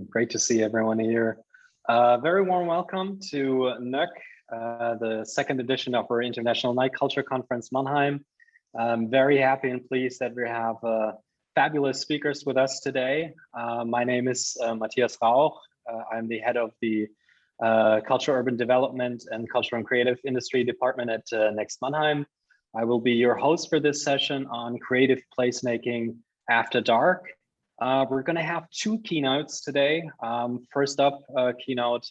Great to see everyone here. Very warm welcome to NEXT, the second edition of our International Night Culture Conference Mannheim. I'm very happy and pleased that we have fabulous speakers with us today. My name is Matthias Rauch. I'm the head of the Culture, Urban Development and Cultural and Creative Industry Department at NEXT Mannheim. I will be your host for this session on creative placemaking after dark. We're going to have two keynotes today. First up, a keynote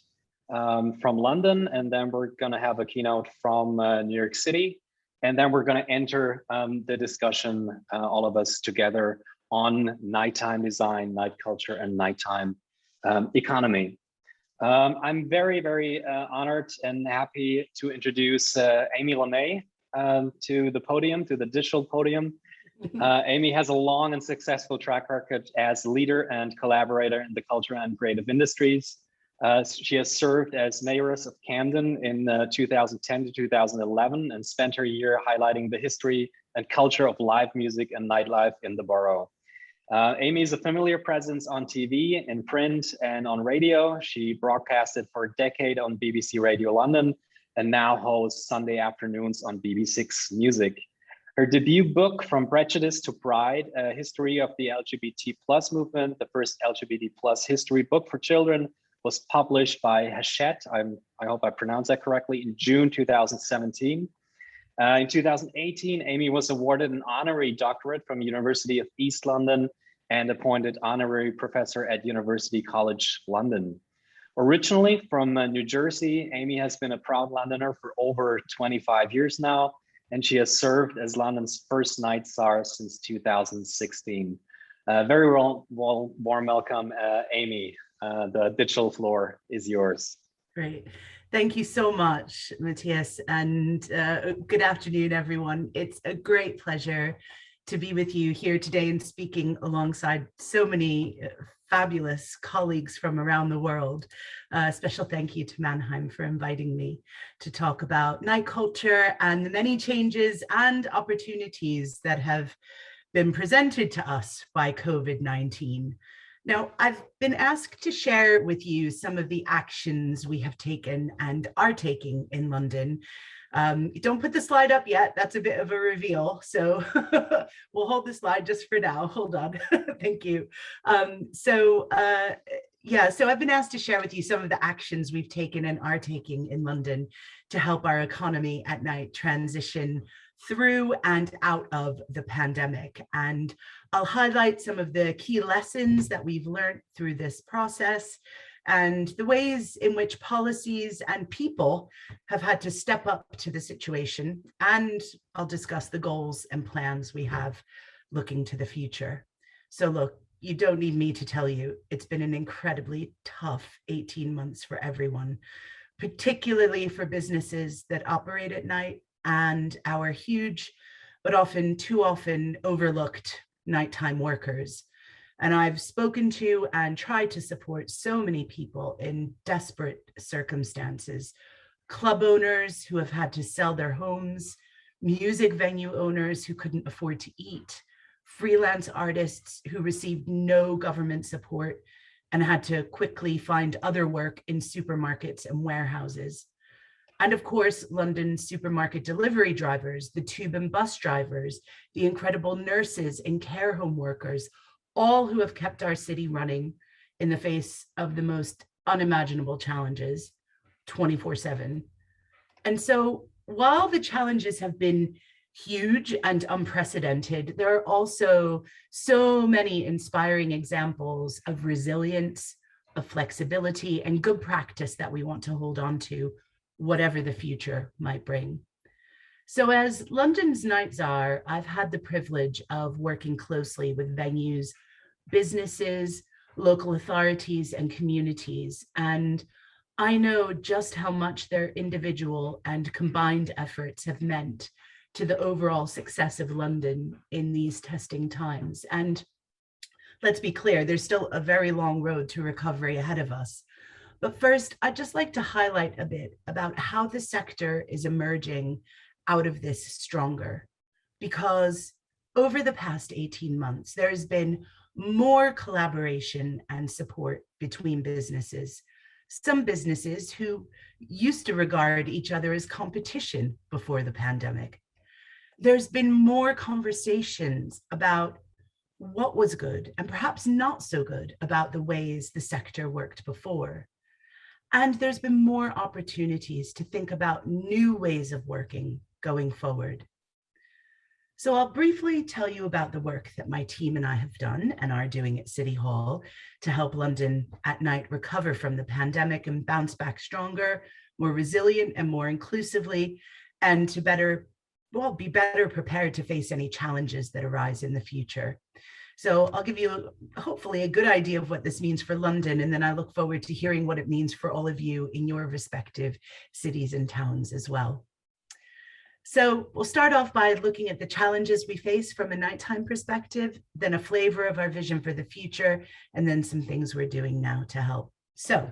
from London, and then we're going to have a keynote from New York City. And then we're going to enter the discussion, all of us together, on nighttime design, night culture, and nighttime economy. I'm very, very honored and happy to introduce Amy Lamé to the podium, to the digital podium. Amy has a long and successful track record as leader and collaborator in the culture and creative industries. She has served as mayoress of Camden in 2010 to 2011 and spent her year highlighting the history and culture of live music and nightlife in the borough. Amy is a familiar presence on TV, in print, and on radio. She broadcasted for a decade on BBC Radio London and now hosts Sunday afternoons on BBC6 Music. Her debut book, From Prejudice to Pride, a history of the LGBT+ movement, the first LGBT+ history book for children, was published by Hachette, I hope I pronounced that correctly, in June 2017. In 2018, Amy was awarded an honorary doctorate from University of East London and appointed honorary professor at University College London. Originally from New Jersey, Amy has been a proud Londoner for over 25 years now, and she has served as London's first night Czar since 2016. Very warm welcome, Amy. The digital floor is yours. Great. Thank you so much, Matthias, and good afternoon, everyone. It's a great pleasure to be with you here today and speaking alongside so many fabulous colleagues from around the world. Special thank you to Mannheim for inviting me to talk about night culture and the many changes and opportunities that have been presented to us by COVID-19. Now, I've been asked to share with you some of the actions we have taken and are taking in London. Don't put the slide up yet, that's a bit of a reveal. So we'll hold the slide just for now, hold on, thank you. So I've been asked to share with you some of the actions we've taken and are taking in London to help our economy at night transition through and out of the pandemic. And I'll highlight some of the key lessons that we've learned through this process and the ways in which policies and people have had to step up to the situation. And I'll discuss the goals and plans we have looking to the future. So look, you don't need me to tell you, it's been an incredibly tough 18 months for everyone, particularly for businesses that operate at night and our huge, but often too often overlooked nighttime workers. And I've spoken to and tried to support so many people in desperate circumstances, club owners who have had to sell their homes, music venue owners who couldn't afford to eat, freelance artists who received no government support and had to quickly find other work in supermarkets and warehouses. And of course, London supermarket delivery drivers, the tube and bus drivers, the incredible nurses and care home workers, all who have kept our city running in the face of the most unimaginable challenges 24/7. And so while the challenges have been huge and unprecedented, there are also so many inspiring examples of resilience, of flexibility, and good practice that we want to hold on to, whatever the future might bring. So as London's night Czar, I've had the privilege of working closely with venues, businesses, local authorities, and communities. And I know just how much their individual and combined efforts have meant to the overall success of London in these testing times. And let's be clear, there's still a very long road to recovery ahead of us. But first, I'd just like to highlight a bit about how the sector is emerging out of this stronger. Because over the past 18 months, there has been more collaboration and support between businesses. Some businesses who used to regard each other as competition before the pandemic. There's been more conversations about what was good and perhaps not so good about the ways the sector worked before. And there's been more opportunities to think about new ways of working going forward. So I'll briefly tell you about the work that my team and I have done and are doing at City Hall to help London at night recover from the pandemic and bounce back stronger, more resilient and more inclusively, and to be better prepared to face any challenges that arise in the future. So I'll give you hopefully a good idea of what this means for London, and then I look forward to hearing what it means for all of you in your respective cities and towns as well. So we'll start off by looking at the challenges we face from a nighttime perspective, then a flavor of our vision for the future, and then some things we're doing now to help. So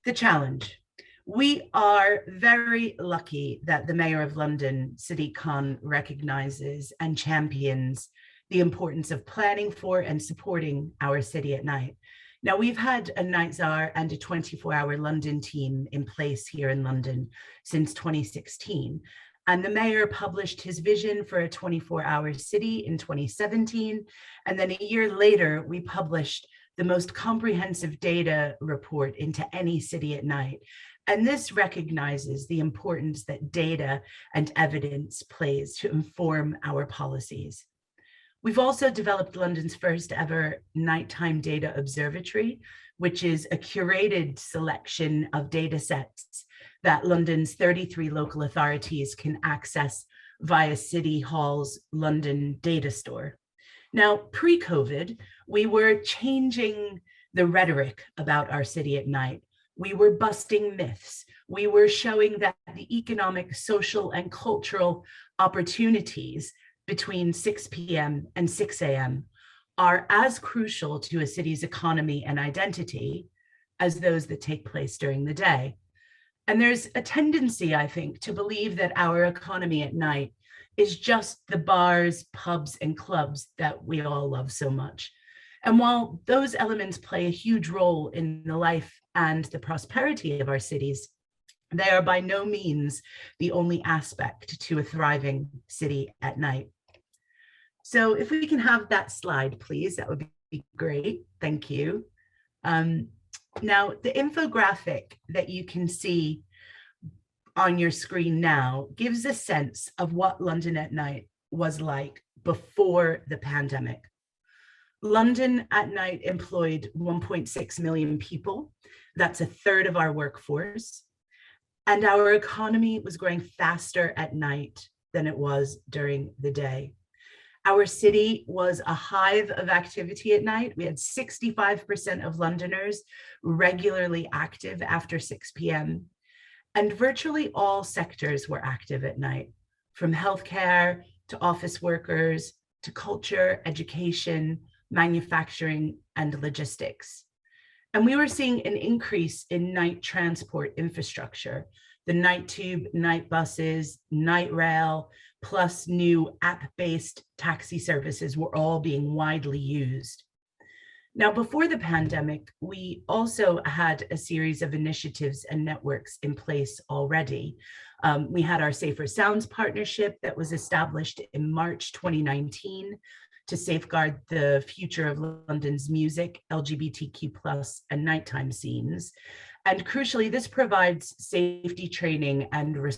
the challenge. We are very lucky that the Mayor of London, Sadiq Khan, recognizes and champions the importance of planning for and supporting our city at night. Now, we've had a night Czar and a 24-hour London team in place here in London since 2016. And the mayor published his vision for a 24-hour city in 2017. And then a year later, we published the most comprehensive data report into any city at night. And this recognizes the importance that data and evidence plays to inform our policies. We've also developed London's first ever nighttime data observatory, which is a curated selection of data sets that London's 33 local authorities can access via City Hall's London data store. Now, pre-COVID, we were changing the rhetoric about our city at night. We were busting myths. We were showing that the economic, social, and cultural opportunities between 6 p.m. and 6 a.m. are as crucial to a city's economy and identity as those that take place during the day. And there's a tendency, I think, to believe that our economy at night is just the bars, pubs, and clubs that we all love so much. And while those elements play a huge role in the life and the prosperity of our cities, they are by no means the only aspect to a thriving city at night. So if we can have that slide, please, that would be great. Thank you. Now, the infographic that you can see on your screen now gives a sense of what London at night was like before the pandemic. London at night employed 1.6 million people. That's a third of our workforce. And our economy was growing faster at night than it was during the day. Our city was a hive of activity at night. We had 65% of Londoners regularly active after 6 p.m. And virtually all sectors were active at night, from healthcare to office workers to culture, education, manufacturing, and logistics. And we were seeing an increase in night transport infrastructure. The night tube, night buses, night rail, plus new app-based taxi services were all being widely used. Now, before the pandemic, we also had a series of initiatives and networks in place already. We had our Safer Sounds partnership that was established in March 2019 to safeguard the future of London's music, LGBTQ+, and nighttime scenes. And crucially, this provides safety training and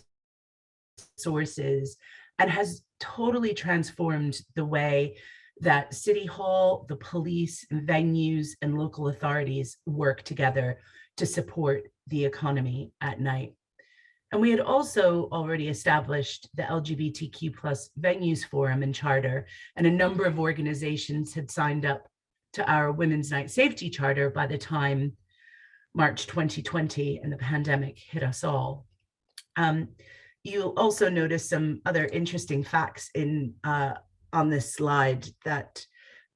resources and has totally transformed the way that City Hall, the police, venues, and local authorities work together to support the economy at night. And we had also already established the LGBTQ+ Venues Forum and Charter, and a number of organizations had signed up to our Women's Night Safety Charter by the time March 2020 and the pandemic hit us all. You'll also notice some other interesting facts on this slide that,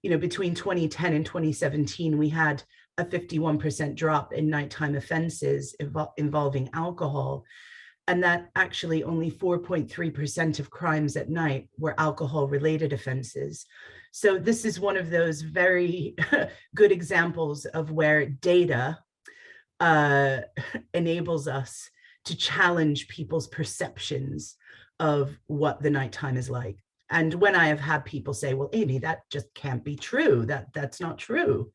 between 2010 and 2017, we had a 51% drop in nighttime offenses involving alcohol. and that actually only 4.3% of crimes at night were alcohol-related offenses. So this is one of those very good examples of where data enables us to challenge people's perceptions of what the nighttime is like. And when I have had people say, well, Amy, that just can't be true, that's not true,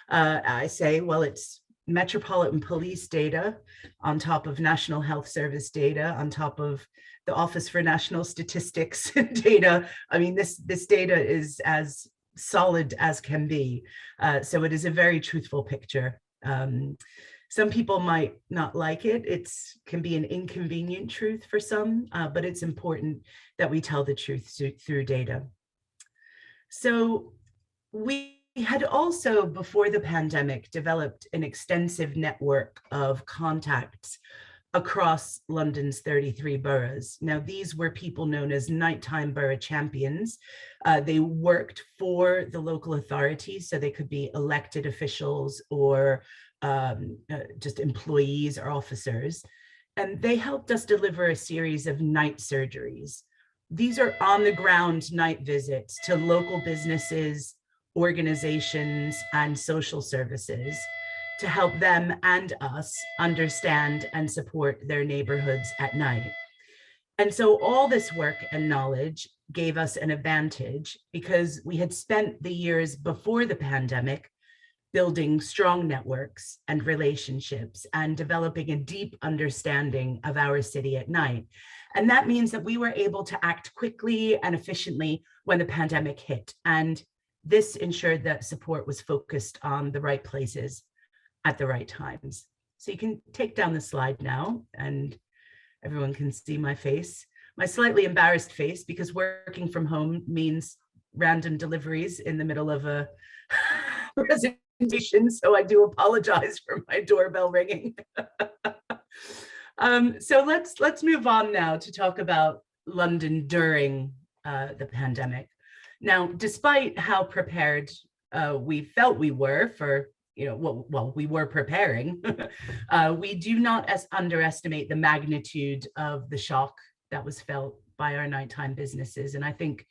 I say, well, it's Metropolitan Police data on top of National Health Service data, on top of the Office for National Statistics data. I mean, this data is as solid as can be. So it is a very truthful picture. Some people might not like it. It can be an inconvenient truth for some, but it's important that we tell the truth through data. So we had also, before the pandemic, developed an extensive network of contacts across London's 33 boroughs. Now, these were people known as nighttime borough champions. They worked for the local authorities, so they could be elected officials or just employees or officers. And they helped us deliver a series of night surgeries. These are on-the-ground night visits to local businesses, organizations, and social services to help them and us understand and support their neighborhoods at night. And so all this work and knowledge gave us an advantage because we had spent the years before the pandemic building strong networks and relationships and developing a deep understanding of our city at night. And that means that we were able to act quickly and efficiently when the pandemic hit. And this ensured that support was focused on the right places at the right times. So you can take down the slide now and everyone can see my face, my slightly embarrassed face, because working from home means random deliveries in the middle of a presentation. So I do apologize for my doorbell ringing. So let's move on now to talk about London during the pandemic. Now, despite how prepared we felt we were for, well, we were preparing, we do not underestimate the magnitude of the shock that was felt by our nighttime businesses. And I think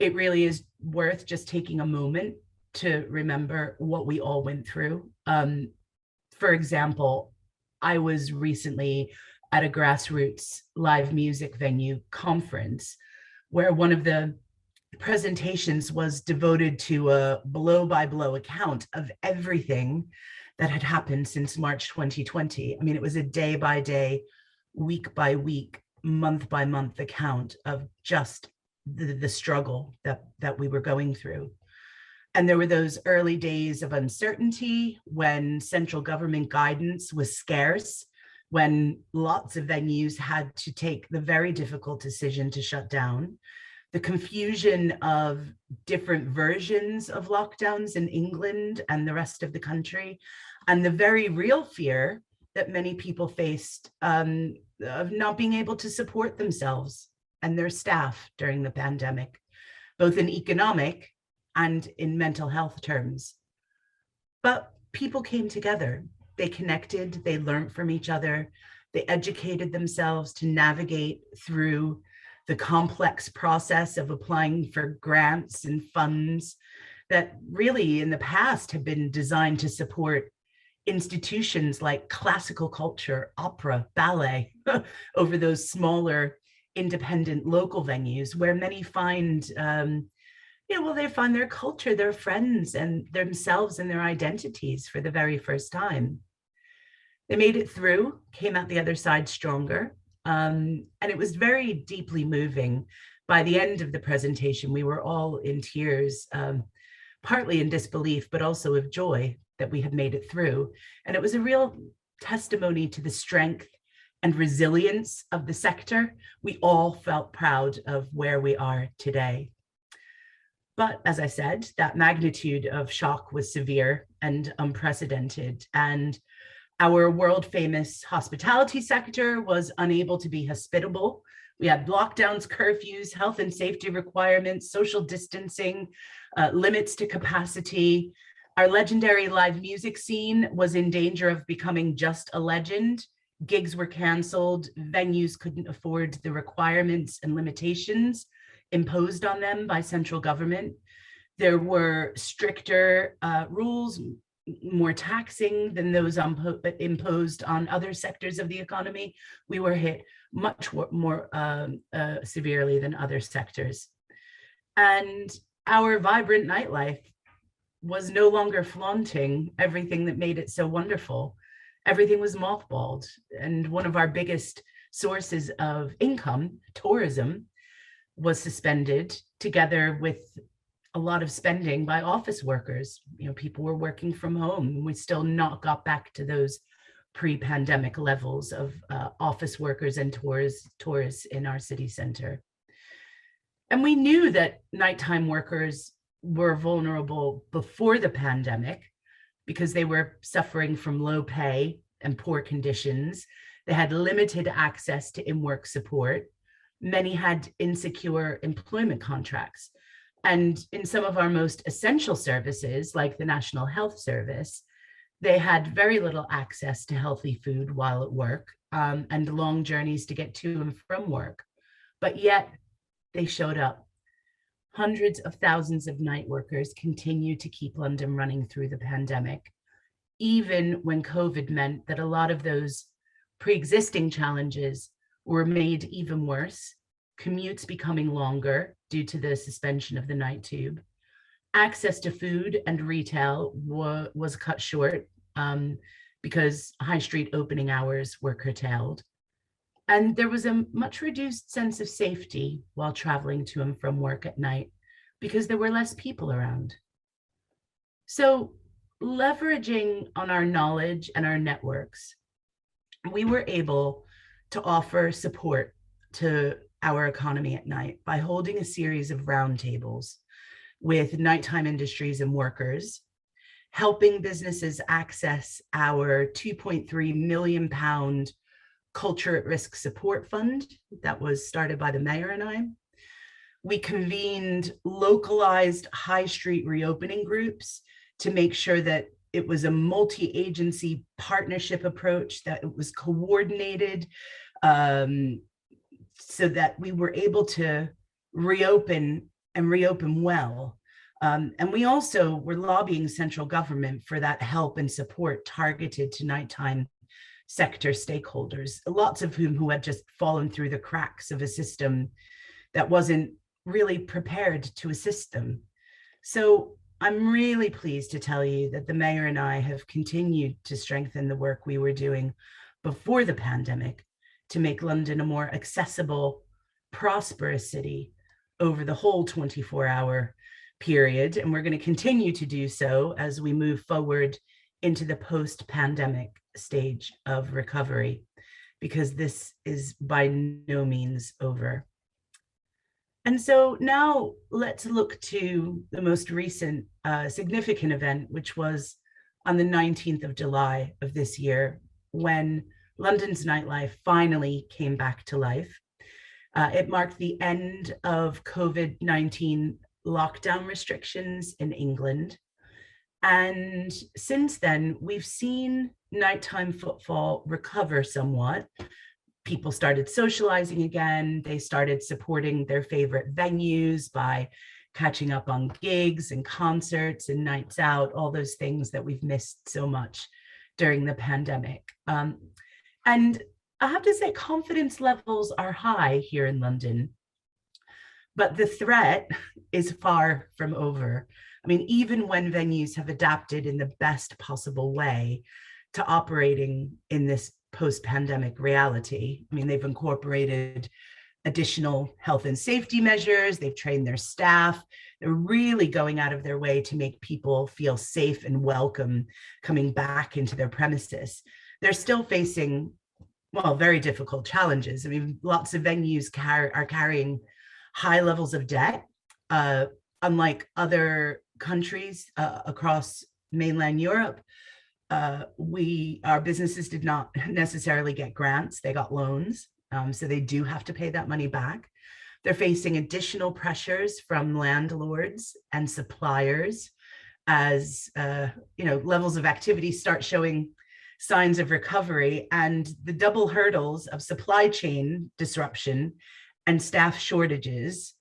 it really is worth just taking a moment to remember what we all went through. For example, I was recently at a grassroots live music venue conference where one of the presentations was devoted to a blow-by-blow account of everything that had happened since March 2020. I mean, it was a day-by-day, week-by-week, month-by-month account of just the struggle that we were going through. And there were those early days of uncertainty when central government guidance was scarce, when lots of venues had to take the very difficult decision to shut down. The confusion of different versions of lockdowns in England and the rest of the country, and the very real fear that many people faced of not being able to support themselves and their staff during the pandemic, both in economic and in mental health terms. But people came together, they connected, they learned from each other, they educated themselves to navigate through the complex process of applying for grants and funds that really in the past have been designed to support institutions like classical culture, opera, ballet, over those smaller independent local venues where many find, they find their culture, their friends and themselves and their identities for the very first time. They made it through, came out the other side stronger. And it was very deeply moving. By the end of the presentation, we were all in tears, partly in disbelief, but also of joy that we had made it through. And it was a real testimony to the strength and resilience of the sector. We all felt proud of where we are today. But as I said, that magnitude of shock was severe and unprecedented. And our world famous hospitality sector was unable to be hospitable. We had lockdowns, curfews, health and safety requirements, social distancing, limits to capacity. Our legendary live music scene was in danger of becoming just a legend gigs were canceled, venues couldn't afford the requirements and limitations imposed on them by central government. There were stricter rules, more taxing than those imposed on other sectors of the economy. We were hit much more severely than other sectors. And our vibrant nightlife was no longer flaunting everything that made it so wonderful. Everything was mothballed. And one of our biggest sources of income, tourism, was suspended, together with a lot of spending by office workers. People were working from home. We still not got back to those pre-pandemic levels of office workers and tourists in our city center. And we knew that nighttime workers were vulnerable before the pandemic because they were suffering from low pay and poor conditions. They had limited access to in-work support. Many had insecure employment contracts. And in some of our most essential services, like the National Health Service, they had very little access to healthy food while at work, and long journeys to get to and from work. But yet they showed up. Hundreds of thousands of night workers continue to keep London running through the pandemic, even when COVID meant that a lot of those pre-existing challenges were made even worse, commutes becoming longer due to the suspension of the night tube. Access to food and retail was cut short because high street opening hours were curtailed. And there was a much reduced sense of safety while traveling to and from work at night because there were less people around. So, leveraging on our knowledge and our networks, we were able to offer support to our economy at night by holding a series of roundtables with nighttime industries and workers, helping businesses access our £2.3 million Culture at Risk Support Fund that was started by the mayor and I. We convened localized high street reopening groups to make sure that it was a multi-agency partnership approach, that it was coordinated, so that we were able to reopen and reopen well. And we also were lobbying central government for that help and support targeted to nighttime sector stakeholders, lots of who had just fallen through the cracks of a system that wasn't really prepared to assist them. So I'm really pleased to tell you that the mayor and I have continued to strengthen the work we were doing before the pandemic to make London a more accessible, prosperous city over the whole 24-hour period. And we're going to continue to do so as we move forward into the post-pandemic stage of recovery, because this is by no means over. And so now let's look to the most recent significant event, which was on the 19th of July of this year, when London's nightlife finally came back to life. It marked the end of COVID-19 lockdown restrictions in England. And since then, we've seen nighttime footfall recover somewhat. People started socializing again. They started supporting their favorite venues by catching up on gigs and concerts and nights out, all those things that we've missed so much during the pandemic. And I have to say, confidence levels are high here in London, but the threat is far from over. I mean, even when venues have adapted in the best possible way to operating in this post-pandemic reality, I mean, they've incorporated additional health and safety measures, they've trained their staff, they're really going out of their way to make people feel safe and welcome coming back into their premises. They're still facing, well, very difficult challenges. I mean, lots of venues are carrying high levels of debt. Unlike other countries across mainland Europe, our businesses did not necessarily get grants, they got loans. So they do have to pay that money back. They're facing additional pressures from landlords and suppliers as levels of activity start showing signs of recovery, and the double hurdles of supply chain disruption and staff shortages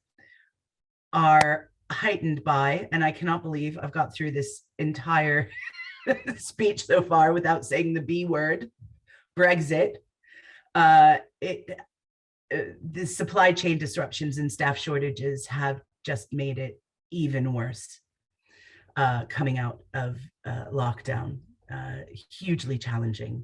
are heightened by, and I cannot believe I've got through this entire speech so far without saying the B word, Brexit. The supply chain disruptions and staff shortages have just made it even worse coming out of lockdown, hugely challenging.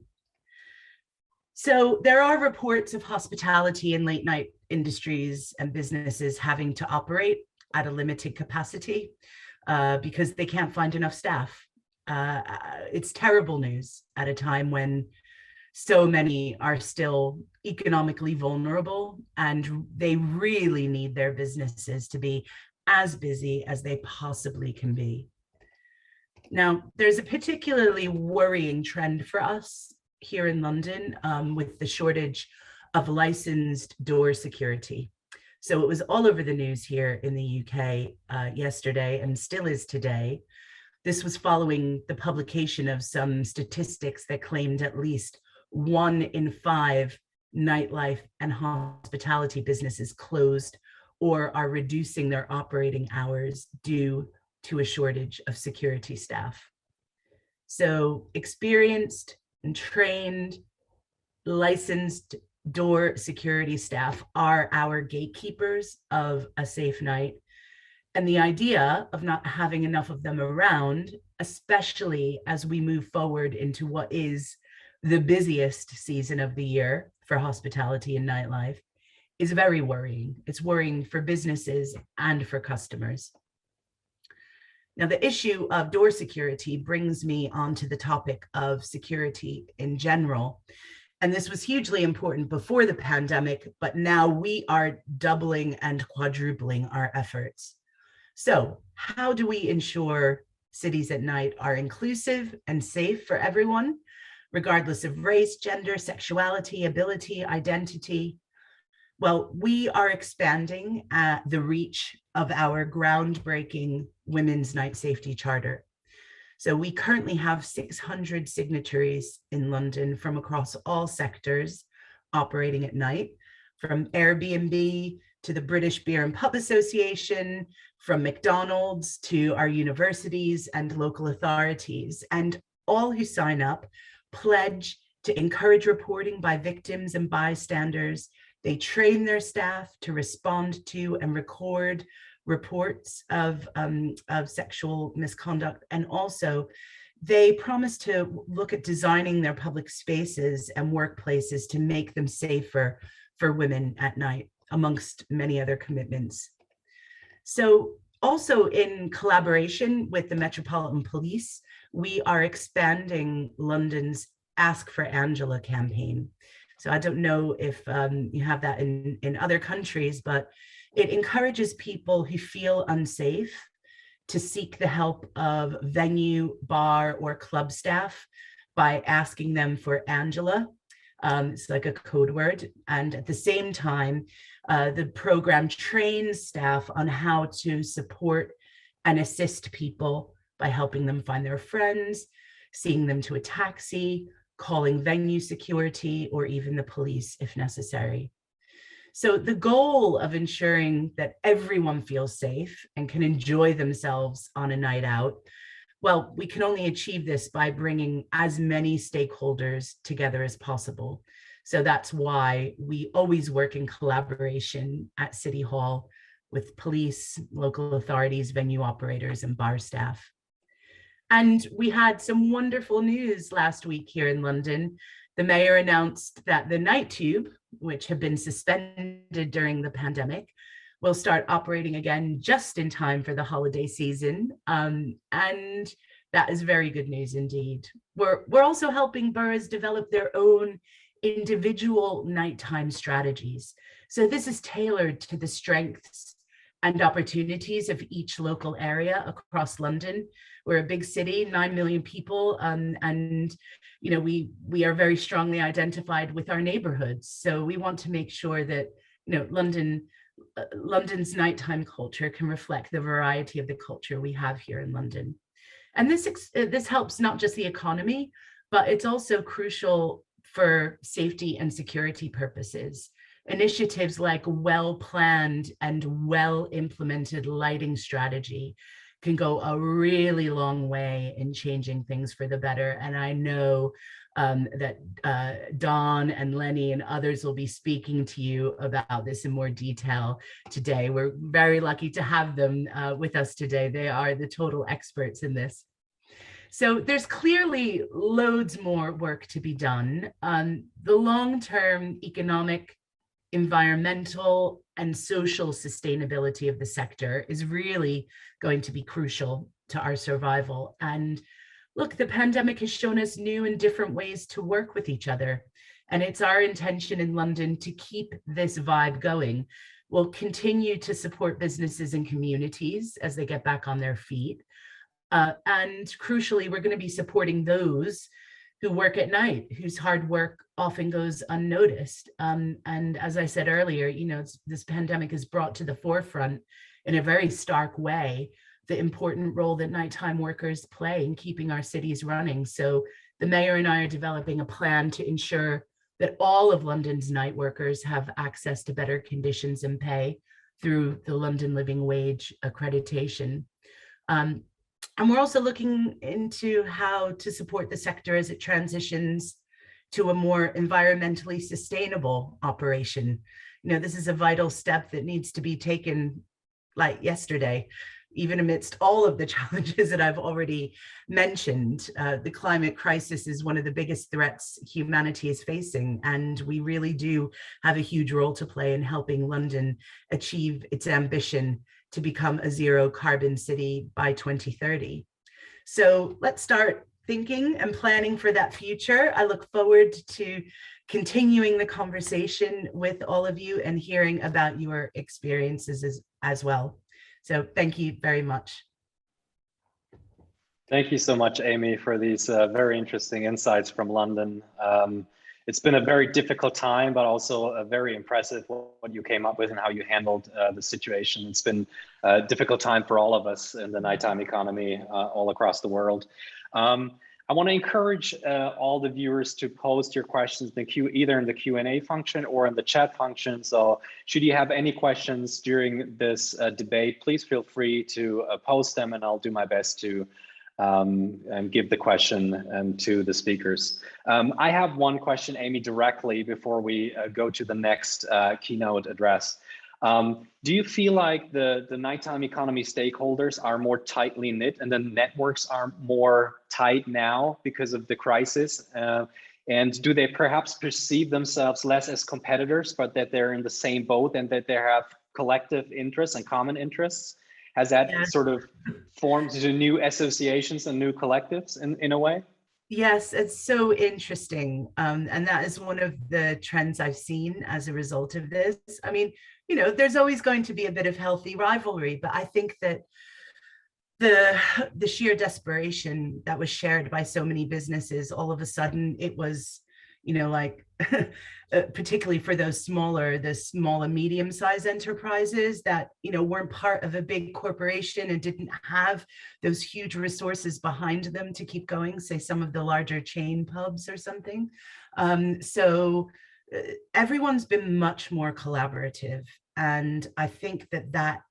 So there are reports of hospitality and late night industries and businesses having to operate at a limited capacity because they can't find enough staff. It's terrible news at a time when so many are still economically vulnerable and they really need their businesses to be as busy as they possibly can be. Now, there's a particularly worrying trend for us here in London with the shortage of licensed door security. So it was all over the news here in the UK yesterday and still is today. This was following the publication of some statistics that claimed at least 1 in 5 nightlife and hospitality businesses closed or are reducing their operating hours due to a shortage of security staff. So experienced and trained, licensed door security staff are our gatekeepers of a safe night. And the idea of not having enough of them around, especially as we move forward into what is the busiest season of the year for hospitality and nightlife, is very worrying. It's worrying for businesses and for customers. Now, the issue of door security brings me onto the topic of security in general. And this was hugely important before the pandemic, but now we are doubling and quadrupling our efforts. So how do we ensure cities at night are inclusive and safe for everyone, regardless of race, gender, sexuality, ability, identity? Well, we are expanding the reach of our groundbreaking Women's Night Safety Charter. So we currently have 600 signatories in London from across all sectors operating at night, from Airbnb to the British Beer and Pub Association, from McDonald's to our universities and local authorities. And all who sign up pledge to encourage reporting by victims and bystanders. They train their staff to respond to and record reports of sexual misconduct. And also, they promise to look at designing their public spaces and workplaces to make them safer for women at night, amongst many other commitments. So also in collaboration with the Metropolitan Police, we are expanding London's Ask for Angela campaign. So I don't know if you have that in other countries, but it encourages people who feel unsafe to seek the help of venue, bar, or club staff by asking them for Angela. It's like a code word. And at the same time, the program trains staff on how to support and assist people by helping them find their friends, seeing them to a taxi, calling venue security, or even the police if necessary. So the goal of ensuring that everyone feels safe and can enjoy themselves on a night out, well, we can only achieve this by bringing as many stakeholders together as possible. So that's why we always work in collaboration at City Hall with police, local authorities, venue operators, and bar staff. And we had some wonderful news last week here in London. The mayor announced that the night tube, which had been suspended during the pandemic, will start operating again just in time for the holiday season. And that is very good news indeed. We're also helping boroughs develop their own individual nighttime strategies. So this is tailored to the strengths and opportunities of each local area across London. We're a big city, 9 million people, and you know, we are very strongly identified with our neighborhoods. So we want to make sure that, you know, London's nighttime culture can reflect the variety of the culture we have here in London. And this helps not just the economy, but it's also crucial for safety and security purposes. Initiatives like well-planned and well-implemented lighting strategy can go a really long way in changing things for the better. And I know that Dawn and Lenny and others will be speaking to you about this in more detail today. We're very lucky to have them with us today. They are the total experts in this. So there's clearly loads more work to be done. The long-term economic, environmental, and social sustainability of the sector is really going to be crucial to our survival. And look, the pandemic has shown us new and different ways to work with each other. And it's our intention in London to keep this vibe going. We'll continue to support businesses and communities as they get back on their feet. And crucially, we're going to be supporting those who work at night, whose hard work often goes unnoticed. And as I said earlier, you know, this pandemic has brought to the forefront in a very stark way the important role that nighttime workers play in keeping our cities running. So the mayor and I are developing a plan to ensure that all of London's night workers have access to better conditions and pay through the London Living Wage accreditation. And we're also looking into how to support the sector as it transitions to a more environmentally sustainable operation. You know, this is a vital step that needs to be taken like yesterday, even amidst all of the challenges that I've already mentioned. The climate crisis is one of the biggest threats humanity is facing, and we really do have a huge role to play in helping London achieve its ambition to become a zero carbon city by 2030. So let's start thinking and planning for that future. I look forward to continuing the conversation with all of you and hearing about your experiences as well. So thank you very much. Thank you so much, Amy, for these very interesting insights from London. It's been a very difficult time, but also a very impressive what you came up with and how you handled the situation. It's been a difficult time for all of us in the nighttime economy all across the world. I want to encourage all the viewers to post your questions in the queue, either in the Q&A function or in the chat function. So should you have any questions during this debate, please feel free to post them, and I'll do my best to and give the question to the speakers. I have one question, Amy, directly before we go to the next keynote address. Do you feel like the nighttime economy stakeholders are more tightly knit and the networks are more tight now because of the crisis? And do they perhaps perceive themselves less as competitors, but that they're in the same boat and that they have collective interests and common interests? Has that sort of formed into new associations and new collectives in a way? Yes, it's so interesting. And that is one of the trends I've seen as a result of this. I mean, you know, there's always going to be a bit of healthy rivalry, but I think that the sheer desperation that was shared by so many businesses, all of a sudden it was, you know, like particularly for the small and medium-sized enterprises that, you know, weren't part of a big corporation and didn't have those huge resources behind them to keep going, say some of the larger chain pubs or something. So everyone's been much more collaborative. And I think that that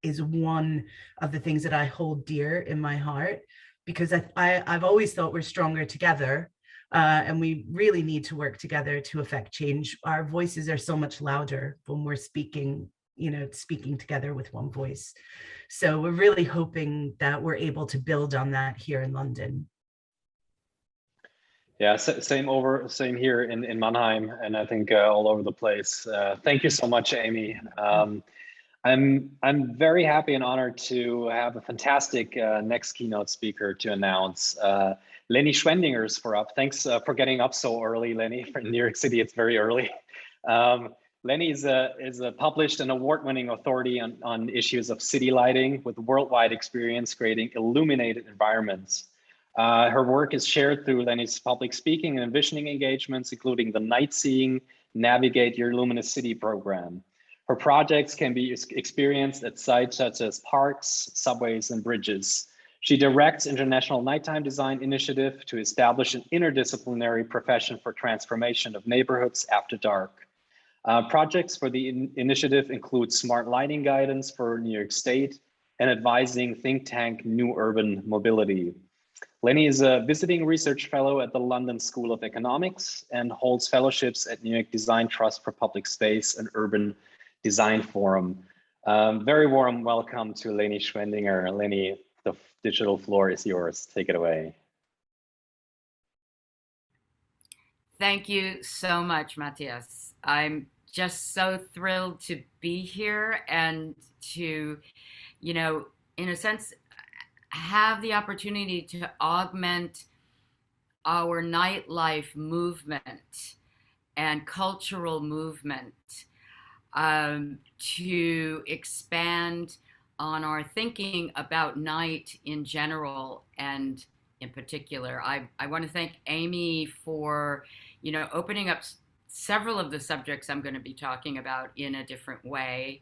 is one of the things that I hold dear in my heart, because I've always thought we're stronger together. And we really need to work together to affect change. Our voices are so much louder when we're speaking, you know, speaking together with one voice. So we're really hoping that we're able to build on that here in London. Yeah, same here in Mannheim, and I think all over the place. Thank you so much, Amy. I'm very happy and honored to have a fantastic next keynote speaker to announce. Lenny Schwendinger's for up. Thanks for getting up so early, Lenny. In New York City, it's very early. Lenny is a published and award-winning authority on issues of city lighting with worldwide experience creating illuminated environments. Her work is shared through Lenny's public speaking and envisioning engagements, including the Night Seeing Navigate Your Luminous City program. Her projects can be experienced at sites such as parks, subways, and bridges. She directs International Nighttime Design Initiative to establish an interdisciplinary profession for transformation of neighborhoods after dark. Projects for the initiative include smart lighting guidance for New York State and advising think tank New Urban Mobility. Lenny is a visiting research fellow at the London School of Economics and holds fellowships at New York Design Trust for Public Space and Urban Design Forum. Very warm welcome to Leni Schwendinger. Leni, the digital floor is yours. Take it away. Thank you so much, Matthias. I'm just so thrilled to be here and to, you know, in a sense, have the opportunity to augment our nightlife movement and cultural movement, to expand on our thinking about night in general and in particular. I want to thank Amy for, you know, opening up several of the subjects I'm going to be talking about in a different way.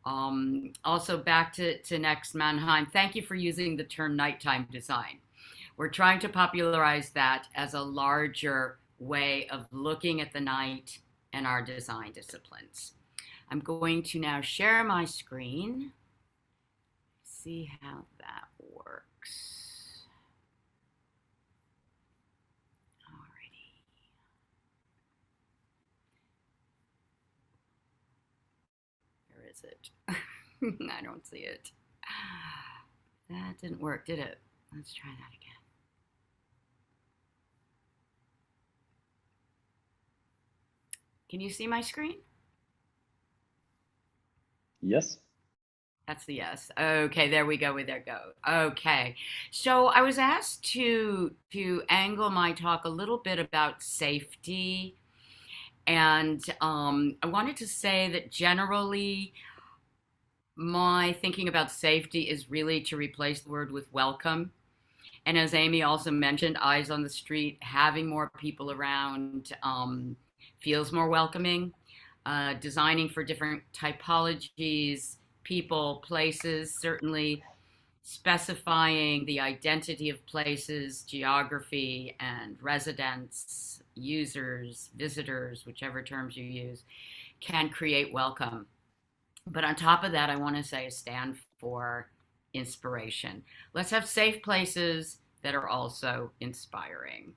Also back to NEXT Mannheim, thank you for using the term nighttime design. We're trying to popularize that as a larger way of looking at the night and our design disciplines. I'm going to now share my screen, see how that works. Alrighty. Where is it? I don't see it. That didn't work, did it? Let's try that again. Can you see my screen? Yes. That's the yes. Okay, there we go. There we go. Okay, so I was asked to angle my talk a little bit about safety, and I wanted to say that generally, my thinking about safety is really to replace the word with welcome. And as Amy also mentioned, eyes on the street, having more people around feels more welcoming. Designing for different typologies, people, places, certainly specifying the identity of places, geography, and residents, users, visitors, whichever terms you use, can create welcome. But on top of that, I want to say stand for inspiration. Let's have safe places that are also inspiring.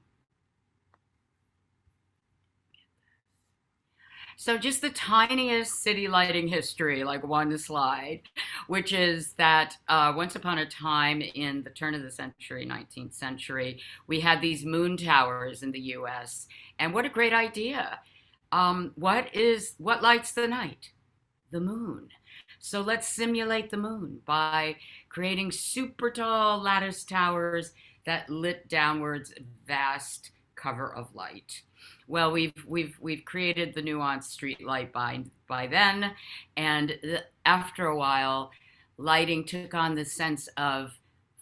So just the tiniest city lighting history, like one slide, which is that once upon a time in the turn of the century, 19th century, we had these moon towers in the US. And what a great idea. What lights the night? The moon. So let's simulate the moon by creating super tall lattice towers that lit downwards vast cover of light. Well, we've created the nuanced street light by then, and after a while, lighting took on the sense of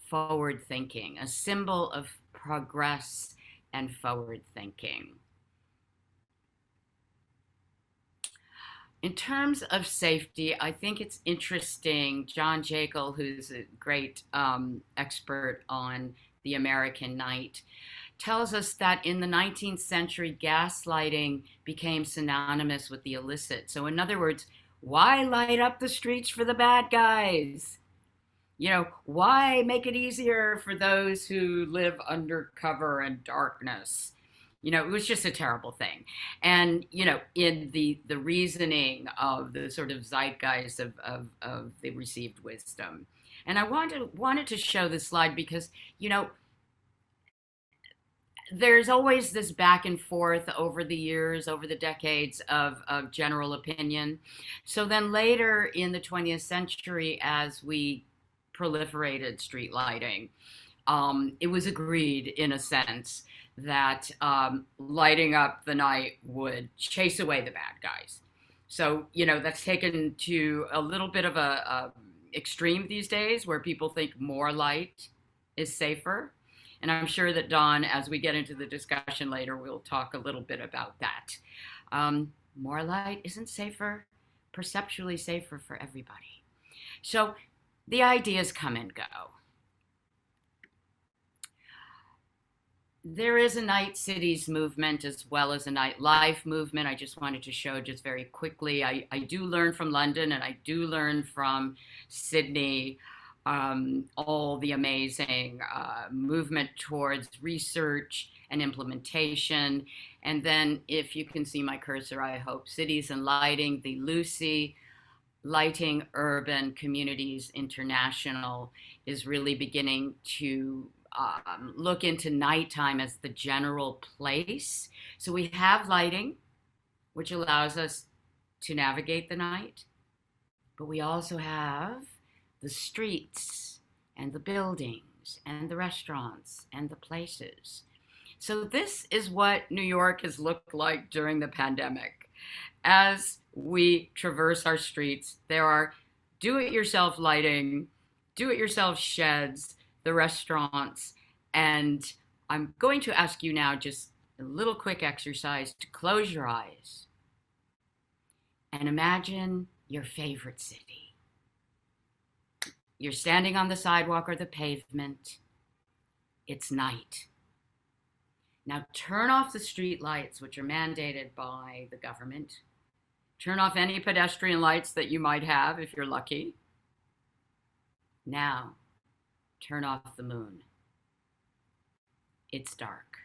forward thinking, a symbol of progress and forward thinking. In terms of safety, I think it's interesting. John Jekyll, who's a great expert on the American night, tells us that in the 19th century, gaslighting became synonymous with the illicit. So in other words, why light up the streets for the bad guys? You know, why make it easier for those who live under cover and darkness? You know, it was just a terrible thing. And, you know, in the reasoning of the sort of zeitgeist of the received wisdom. And I wanted to show this slide because, you know, there's always this back and forth over the years, over the decades of general opinion. So then later in the 20th century, as we proliferated street lighting, it was agreed in a sense that lighting up the night would chase away the bad guys. So, you know, that's taken to a little bit of a extreme these days where people think more light is safer. And I'm sure that Dawn, as we get into the discussion later, we'll talk a little bit about that. More light isn't safer, perceptually safer for everybody. So the ideas come and go. there is a night cities movement as well as a nightlife movement. I just wanted to show just very quickly. I do learn from London and I do learn from Sydney, all the amazing movement towards research and implementation. And then if you can see my cursor, I hope, Cities and Lighting, the Lucy Lighting Urban Communities International is really beginning to look into nighttime as the general place. So we have lighting, which allows us to navigate the night, but we also have the streets and the buildings and the restaurants and the places. So this is what New York has looked like during the pandemic. As we traverse our streets, there are do-it-yourself lighting, do-it-yourself sheds, the restaurants, and I'm going to ask you now just a little quick exercise to close your eyes and imagine your favorite city. You're standing on the sidewalk or the pavement. It's night. Now turn off the street lights, which are mandated by the government. Turn off any pedestrian lights that you might have if you're lucky. Now, turn off the moon. It's dark.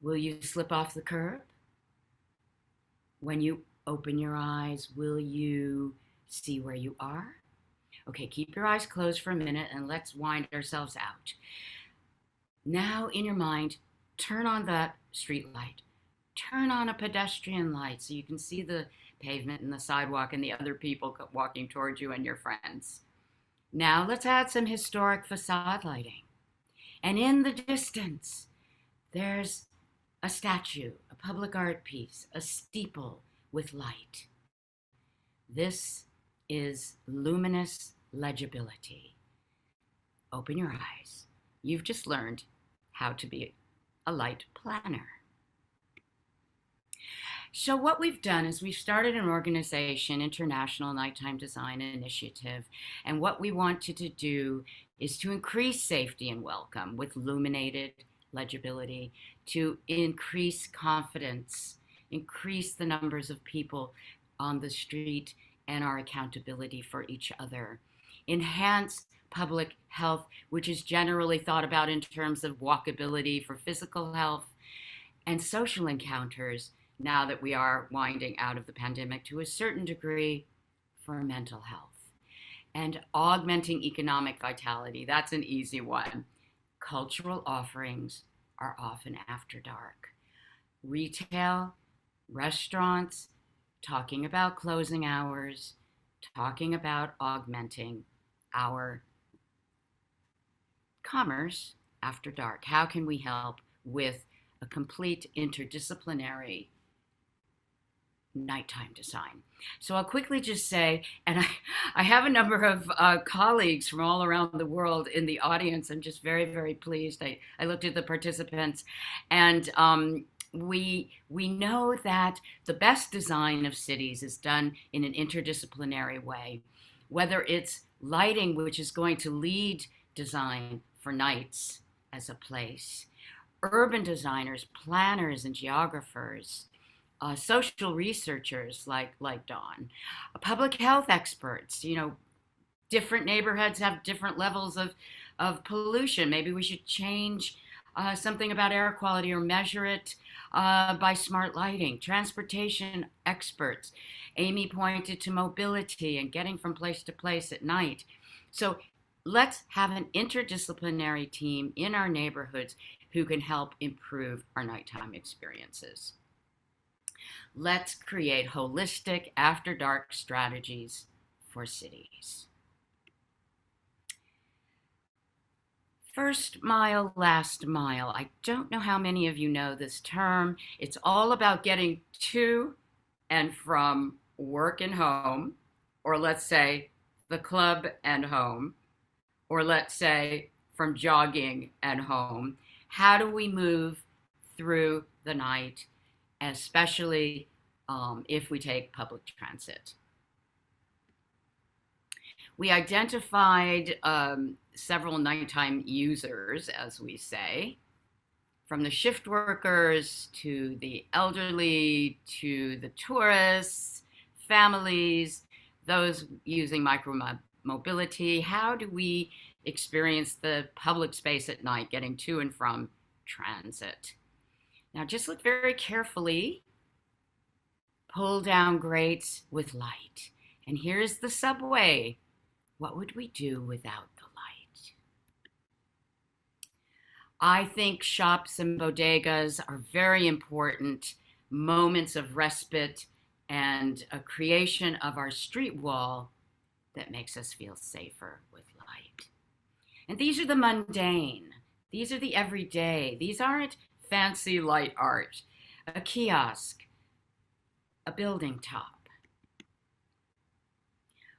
Will you slip off the curb? When you open your eyes, will you see where you are? Okay, keep your eyes closed for a minute and let's wind ourselves out. Now in your mind, turn on that street light. Turn on a pedestrian light so you can see the pavement and the sidewalk and the other people walking towards you and your friends. Now let's add some historic facade lighting. And in the distance, there's a statue, a public art piece, a steeple with light. This is luminous legibility. Open your eyes. You've just learned how to be a light planner. So what we've done is we've started an organization, International Nighttime Design Initiative, and what we wanted to do is to increase safety and welcome with illuminated legibility, to increase confidence, increase the numbers of people on the street and our accountability for each other, enhance public health, which is generally thought about in terms of walkability for physical health, and social encounters, now that we are winding out of the pandemic to a certain degree, for mental health. And augmenting economic vitality, that's an easy one. Cultural offerings are often after dark. Retail, restaurants, talking about closing hours, talking about augmenting our commerce after dark. How can we help with a complete interdisciplinary nighttime design? So I'll quickly just say, and I have a number of colleagues from all around the world in the audience. I'm just very, very pleased. I looked at the participants, and we know that the best design of cities is done in an interdisciplinary way, whether it's lighting, which is going to lead design for nights as a place, urban designers, planners, and geographers, social researchers like Dawn, public health experts. You know, different neighborhoods have different levels of pollution. Maybe we should change something about air quality or measure it by smart lighting. Transportation experts. Amy pointed to mobility and getting from place to place at night. So let's have an interdisciplinary team in our neighborhoods who can help improve our nighttime experiences. Let's create holistic after dark strategies for cities. First mile, last mile. I don't know how many of you know this term. It's all about getting to and from work and home, or let's say the club and home, or let's say from jogging and home. How do we move through the night, especially if we take public transit? We identified several nighttime users, as we say, from the shift workers to the elderly to the tourists, families, those using micro-mobility. How do we experience the public space at night, getting to and from transit? Now, just look very carefully. Pull down grates with light. And here's the subway. What would we do without the light? I think shops and bodegas are very important moments of respite and a creation of our street wall that makes us feel safer with light. And these are the mundane. These are the everyday. These aren't fancy light art. A kiosk, a building top.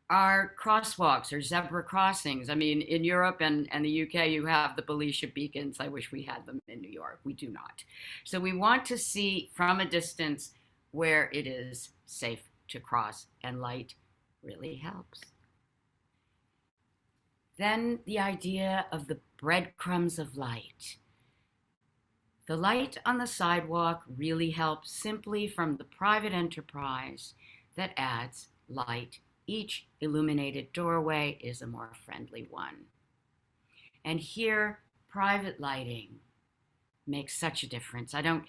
Our crosswalks or zebra crossings. I mean, in Europe and the UK, you have the Belisha beacons. I wish we had them in New York. We do not. So we want to see from a distance where it is safe to cross, and light really helps. Then the idea of the breadcrumbs of light. The light on the sidewalk really helps simply from the private enterprise that adds light. Each illuminated doorway is a more friendly one. And here, private lighting makes such a difference. I don't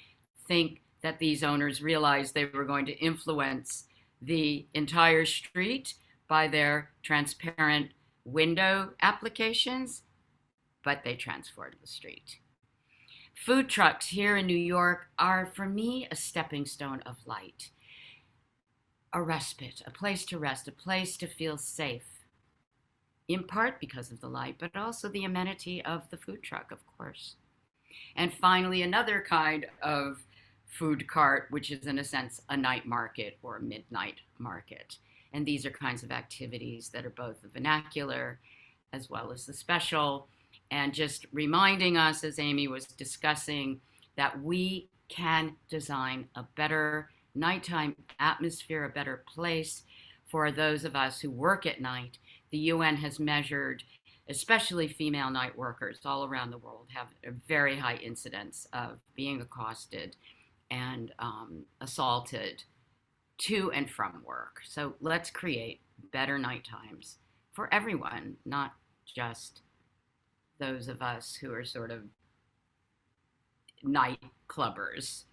think that these owners realized they were going to influence the entire street by their transparent window applications, but they transformed the street. Food trucks here in New York are, for me, a stepping stone of light. A respite, a place to rest, a place to feel safe, in part because of the light, but also the amenity of the food truck, of course. And finally, another kind of food cart, which is in a sense a night market or a midnight market. And these are kinds of activities that are both the vernacular as well as the special, and just reminding us, as Amy was discussing, that we can design a better nighttime atmosphere, a better place for those of us who work at night. The UN has measured, especially female night workers all around the world have a very high incidence of being accosted and assaulted to and from work. So let's create better night times for everyone, not just those of us who are sort of night clubbers.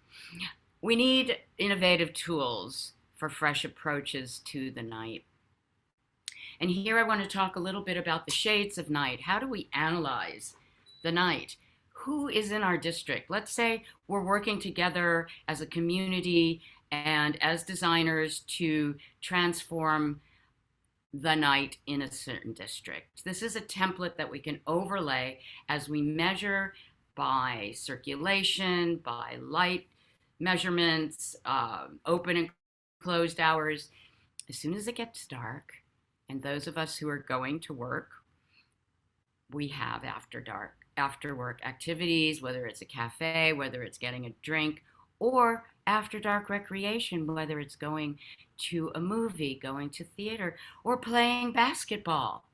We need innovative tools for fresh approaches to the night. And here I want to talk a little bit about the shades of night. How do we analyze the night? Who is in our district? Let's say we're working together as a community and as designers to transform the night in a certain district. This is a template that we can overlay as we measure by circulation, by light measurements, open and closed hours. As soon as it gets dark, and those of us who are going to work, we have after work activities, whether it's a cafe, whether it's getting a drink, or after dark recreation, whether it's going to a movie, going to theater, or playing basketball.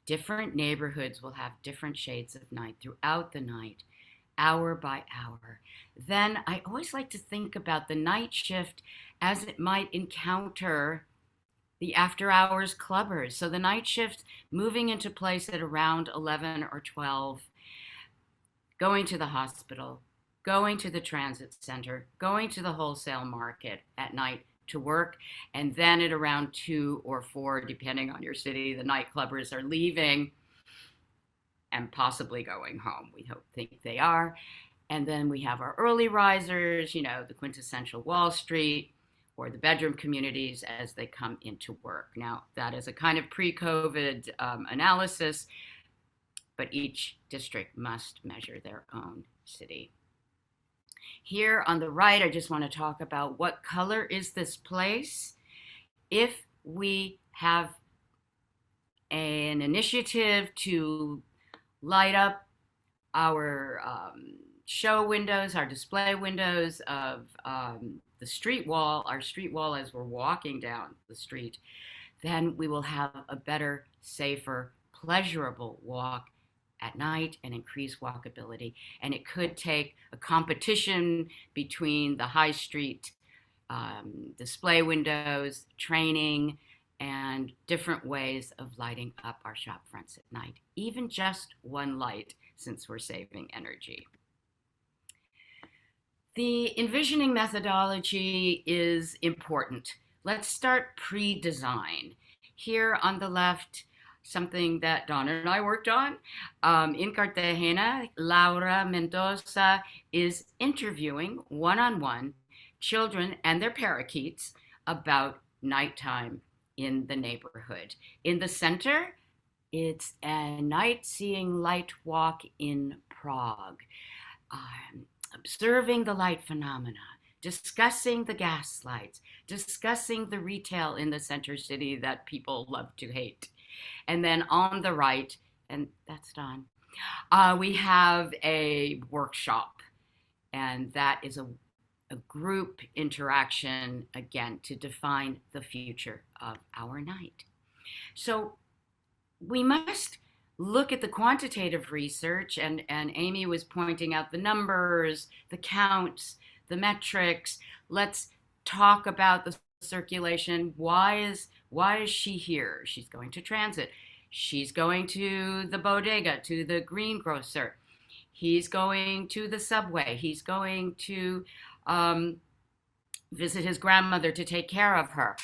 Different neighborhoods will have different shades of night throughout the night, hour by hour. Then I always like to think about the night shift as it might encounter the after hours clubbers. So the night shift moving into place at around 11 or 12, going to the hospital, going to the transit center, going to the wholesale market at night to work, and then at around 2 or 4, depending on your city, the night clubbers are leaving and possibly going home. We think they are. And then we have our early risers, you know, the quintessential Wall Street or the bedroom communities as they come into work. Now, that is a kind of pre-COVID analysis, but each district must measure their own city. Here on the right, I just want to talk about what color is this place. If we have an initiative to light up our show windows, our display windows of the street wall, our street wall as we're walking down the street, then we will have a better safer, pleasurable walk at night and increase walkability. And it could take a competition between the high street display windows, training, and different ways of lighting up our shop fronts at night. Even just one light, since we're saving energy. The envisioning methodology is important. Let's start pre-design. Here on the left, something that Donna and I worked on. In Cartagena, Laura Mendoza is interviewing one-on-one children and their parakeets about nighttime in the neighborhood. In the center, it's a night seeing light walk in Prague, observing the light phenomena, discussing the gas lights, discussing the retail in the center city that people love to hate. And then on the right, and that's done, we have a workshop, and that is a group interaction, again, to define the future of our night. So we must look at the quantitative research, and Amy was pointing out the numbers, the counts, the metrics. Let's talk about the circulation. Why is she here? She's going to transit. She's going to the bodega, to the greengrocer. He's going to the subway. He's going to visit his grandmother to take care of her.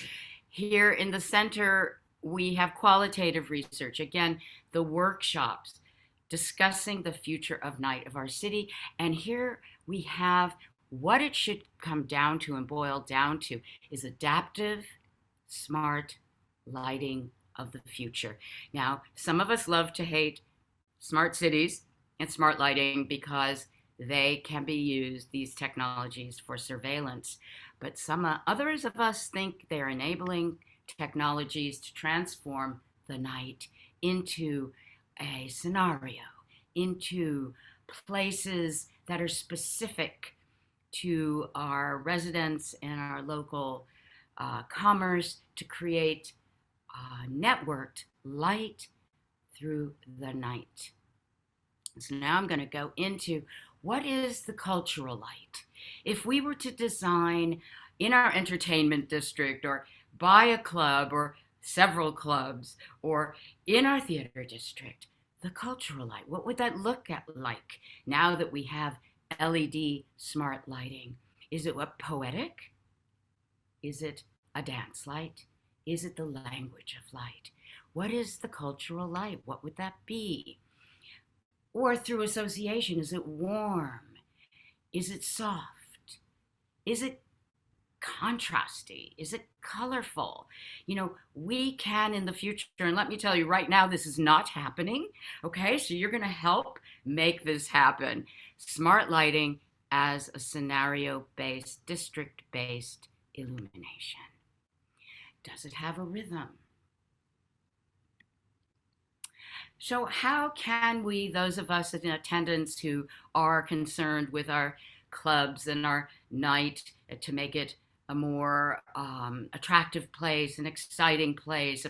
Here in the center, we have qualitative research. Again, the workshops discussing the future of night of our city. And here we have what it should come down to and boil down to is adaptive, smart lighting of the future. Now, some of us love to hate smart cities and smart lighting because they can be used, these technologies, for surveillance. But some others of us think they're enabling technologies to transform the night into a scenario, into places that are specific to our residents and our local commerce, to create networked light through the night. So now I'm going to go into what is the cultural light. If we were to design in our entertainment district, or by a club or several clubs, or in our theater district, the cultural light, what would that look like now that we have LED smart lighting? Is it what, poetic? Is it a dance light? Is it the language of light? What is the cultural light? What would that be? Or through association, is it warm? Is it soft? Is it contrasty? Is it colorful? You know, we can in the future, and let me tell you right now, this is not happening. Okay, so you're gonna help make this happen. Smart lighting as a scenario-based, district-based illumination. Does it have a rhythm? So how can we, those of us in attendance who are concerned with our clubs and our night, to make it a more attractive place, an exciting place,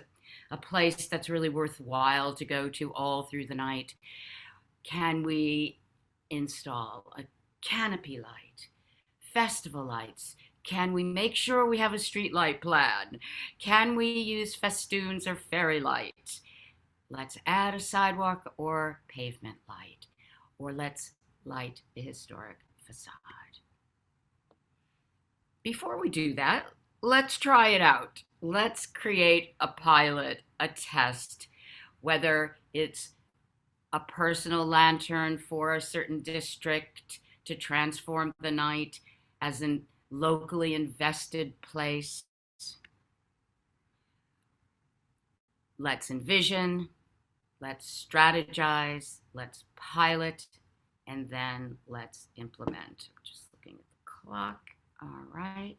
a place that's really worthwhile to go to all through the night, can we install a canopy light, festival lights? Can we make sure we have a street light plan? Can we use festoons or fairy lights? Let's add a sidewalk or pavement light, or let's light the historic facade. Before we do that, let's try it out. Let's create a pilot, a test, whether it's a personal lantern for a certain district to transform the night as a locally invested place. Let's envision, let's strategize, let's pilot, and then let's implement. Just looking at the clock. All right.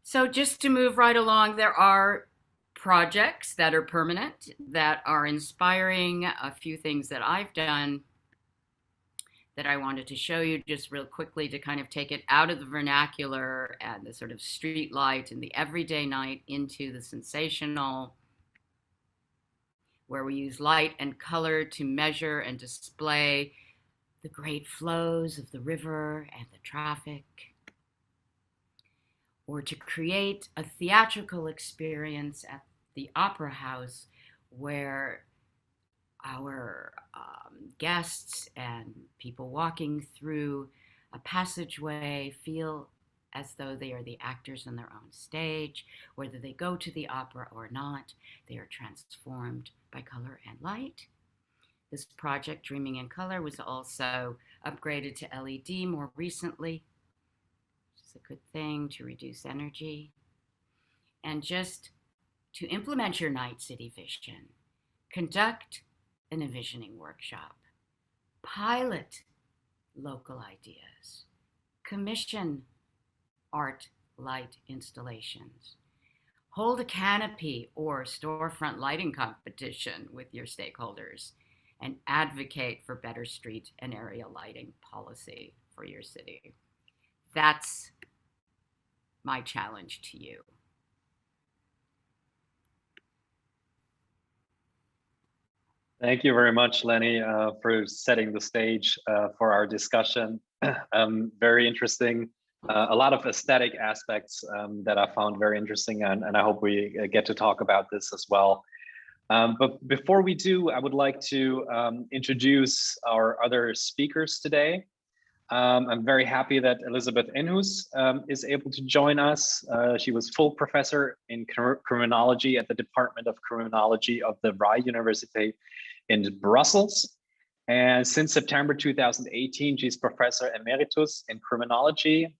So just to move right along, there are projects that are permanent, that are inspiring. A few things that I've done that I wanted to show you just real quickly to kind of take it out of the vernacular and the sort of street light and the everyday night into the sensational. where we use light and color to measure and display the great flows of the river and the traffic, or to create a theatrical experience at the Opera House where our guests and people walking through a passageway feel as though they are the actors on their own stage. Whether they go to the opera or not, they are transformed by color and light. This project, Dreaming in Color, was also upgraded to LED more recently, which is a good thing to reduce energy. And just to implement your Night City vision, conduct an envisioning workshop, pilot local ideas, commission art light installations, hold a canopy or storefront lighting competition with your stakeholders, and advocate for better street and area lighting policy for your city. That's my challenge to you. Thank you very much, Lenny, for setting the stage for our discussion. Very interesting. A lot of aesthetic aspects that I found very interesting, and I hope we get to talk about this as well. But before we do, I would like to introduce our other speakers today. I'm very happy that Elizabeth Enhus is able to join us. She was full professor in criminology at the Department of Criminology of the Vrije University in Brussels. And since September 2018, she's professor emeritus in criminology.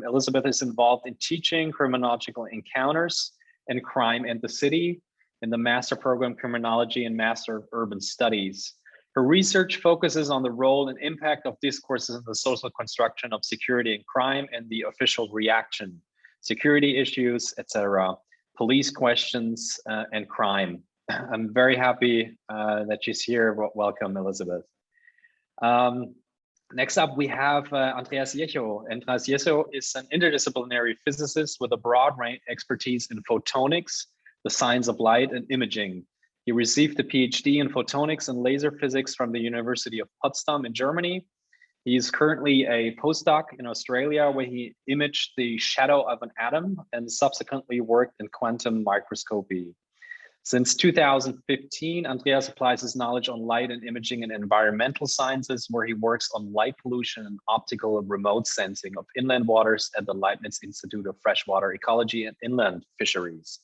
Elizabeth is involved in teaching criminological encounters and crime in the city in the master program criminology and master of urban studies. Her research focuses on the role and impact of discourses in the social construction of security and crime and the official reaction, security issues, etc., police questions, and crime. I'm very happy that she's here. Welcome, Elizabeth. Next up, we have Andreas Jecho. Andreas Jecho is an interdisciplinary physicist with a broad range expertise in photonics, the science of light, and imaging. He received a PhD in photonics and laser physics from the University of Potsdam in Germany. He is currently a postdoc in Australia, where he imaged the shadow of an atom and subsequently worked in quantum microscopy. Since 2015, Andreas applies his knowledge on light and imaging in environmental sciences, where he works on light pollution and optical remote sensing of inland waters at the Leibniz Institute of Freshwater Ecology and Inland Fisheries.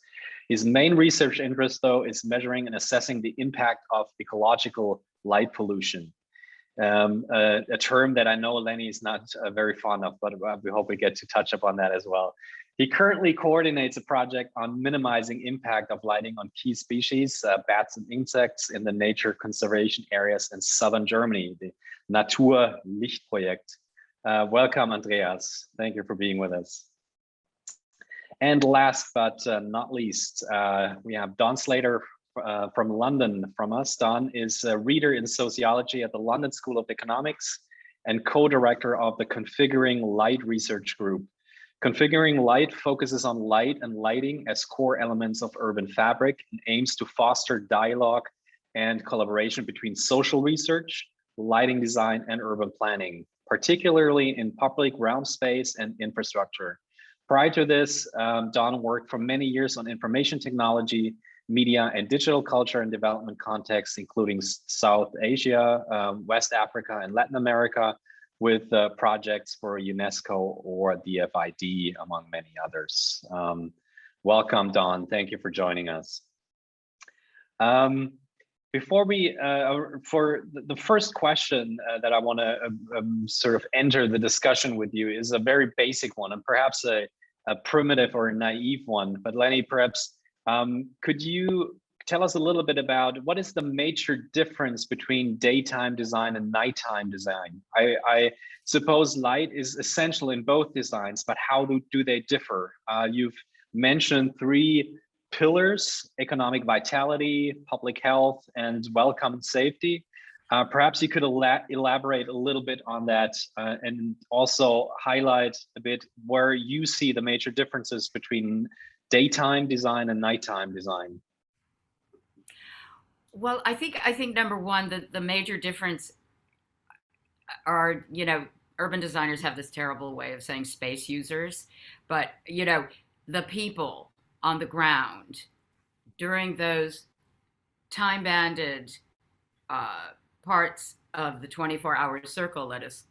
His main research interest, though, is measuring and assessing the impact of ecological light pollution, a term that I know Lenny is not very fond of, but we hope we get to touch upon that as well. He currently coordinates a project on minimizing impact of lighting on key species, bats and insects in the nature conservation areas in southern Germany, the Natur-Licht-Projekt. Welcome, Andreas. Thank you for being with us. And last but not least, we have Don Slater from London from us. Don is a reader in sociology at the London School of Economics and co-director of the Configuring Light Research Group. Configuring Light focuses on light and lighting as core elements of urban fabric and aims to foster dialogue and collaboration between social research, lighting design, and urban planning, particularly in public realm space and infrastructure. Prior to this, Don worked for many years on information technology, media and digital culture and development contexts, including South Asia, West Africa, and Latin America, with projects for UNESCO or the FID, among many others. Welcome, Don. Thank you for joining us. Before we, for the first question that I want to sort of enter the discussion with you is a very basic one and perhaps a primitive or a naive one. But Lenny, perhaps could you tell us a little bit about what is the major difference between daytime design and nighttime design? I suppose light is essential in both designs, but how do they differ? You've mentioned three pillars: economic vitality, public health, and welcome safety. Perhaps you could elaborate a little bit on that and also highlight a bit where you see the major differences between daytime design and nighttime design. Well, I think number one, the major difference are, urban designers have this terrible way of saying space users, but the people on the ground during those time banded parts of the 24-hour cycle, let us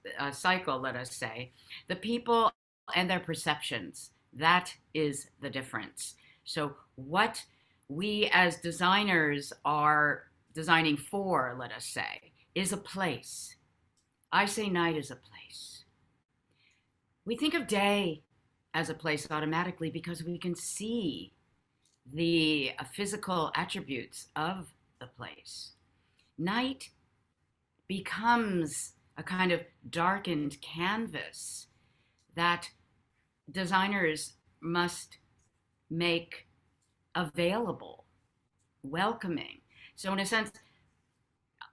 say, the people and their perceptions, that is the difference. So what we as designers are designing for, let us say, is a place. I say night is a place. We think of day as a place automatically because we can see the physical attributes of the place. Night becomes a kind of darkened canvas that designers must make available, welcoming. So in a sense,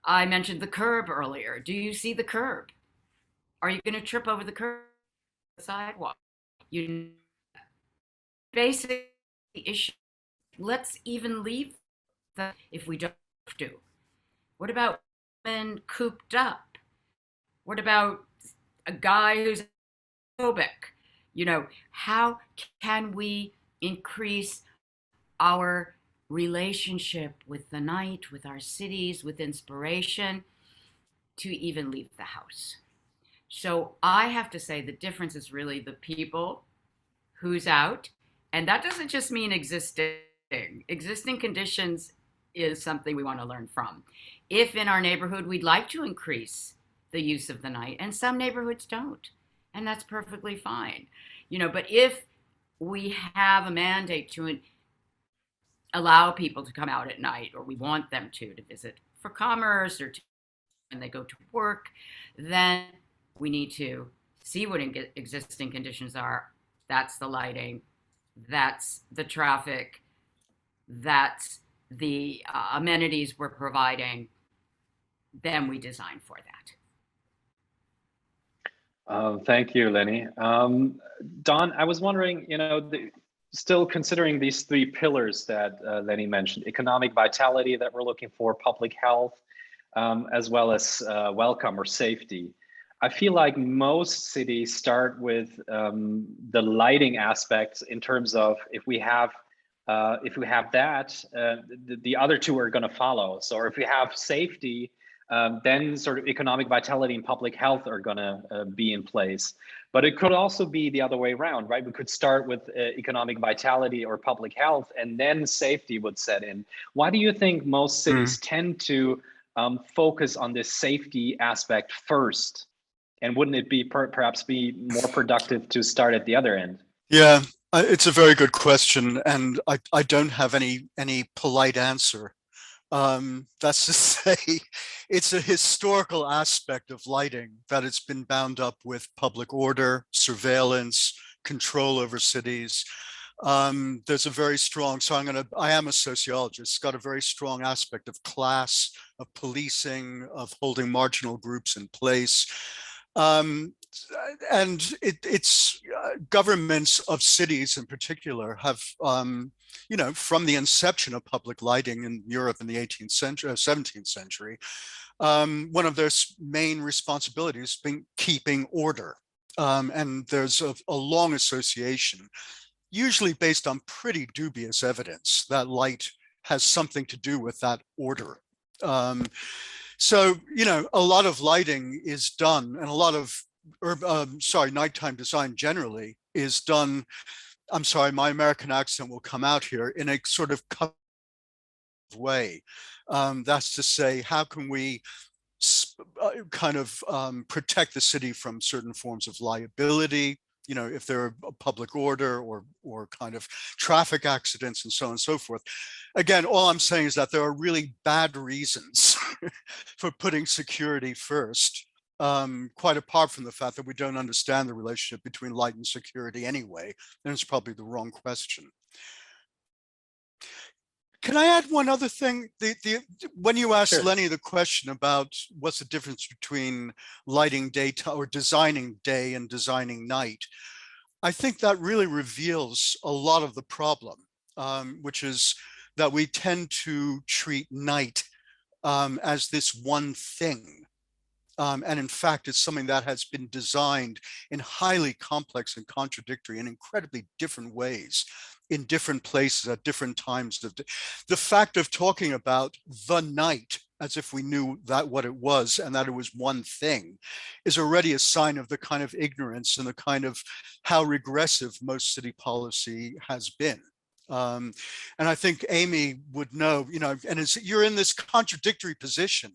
I mentioned the curb earlier. Do you see the curb? Are you going to trip over the curb, the sidewalk? You basic issue. Let's even leave the if we don't have to. What about men cooped up? What about a guy who's phobic? How can we increase our relationship with the night, with our cities, with inspiration to even leave the house? So I have to say the difference is really the people, who's out, and that doesn't just mean existing. Existing conditions is something we want to learn from. If in our neighborhood we'd like to increase the use of the night, and some neighborhoods don't, and that's perfectly fine. But if we have a mandate to allow people to come out at night, or we want them to visit for commerce or when they go to work, then we need to see what existing conditions are. That's the lighting, that's the traffic, that's the amenities we're providing. Then we design for that. Thank you, Lenny. Don, I was wondering, still considering these three pillars that Lenny mentioned: economic vitality that we're looking for, public health, as well as welcome or safety. I feel like most cities start with the lighting aspects in terms of if we have that, the other two are going to follow. So if we have safety, then sort of economic vitality and public health are going to be in place. But it could also be the other way around, right? We could start with economic vitality or public health, and then safety would set in. Why do you think most cities tend to focus on this safety aspect first? And wouldn't it be perhaps be more productive to start at the other end? Yeah, it's a very good question, and I don't have any polite answer. That's to say, it's a historical aspect of lighting that it's been bound up with public order, surveillance, control over cities. There's a very strong, I am a sociologist, it's got a very strong aspect of class, of policing, of holding marginal groups in place. And it's governments of cities in particular have, from the inception of public lighting in Europe in the 18th century, 17th century, one of their main responsibilities being keeping order. And there's a long association, usually based on pretty dubious evidence, that light has something to do with that order. So, a lot of lighting is done, and a lot of, nighttime design generally is done, I'm sorry, my American accent will come out here, in a sort of way. That's to say, how can we protect the city from certain forms of liability, if there are public order or kind of traffic accidents and so on and so forth. Again, all I'm saying is that there are really bad reasons for putting security first, quite apart from the fact that we don't understand the relationship between light and security anyway, and it's probably the wrong question. Can I add one other thing? When you asked Sure. Lenny the question about what's the difference between lighting daytime or designing day and designing night, I think that really reveals a lot of the problem, which is that we tend to treat night as this one thing. And in fact, it's something that has been designed in highly complex and contradictory and incredibly different ways in different places at different times. The fact of talking about the night as if we knew that what it was and that it was one thing is already a sign of the kind of ignorance and the kind of how regressive most city policy has been. And I think Amy would know, you know, and you're in this contradictory position.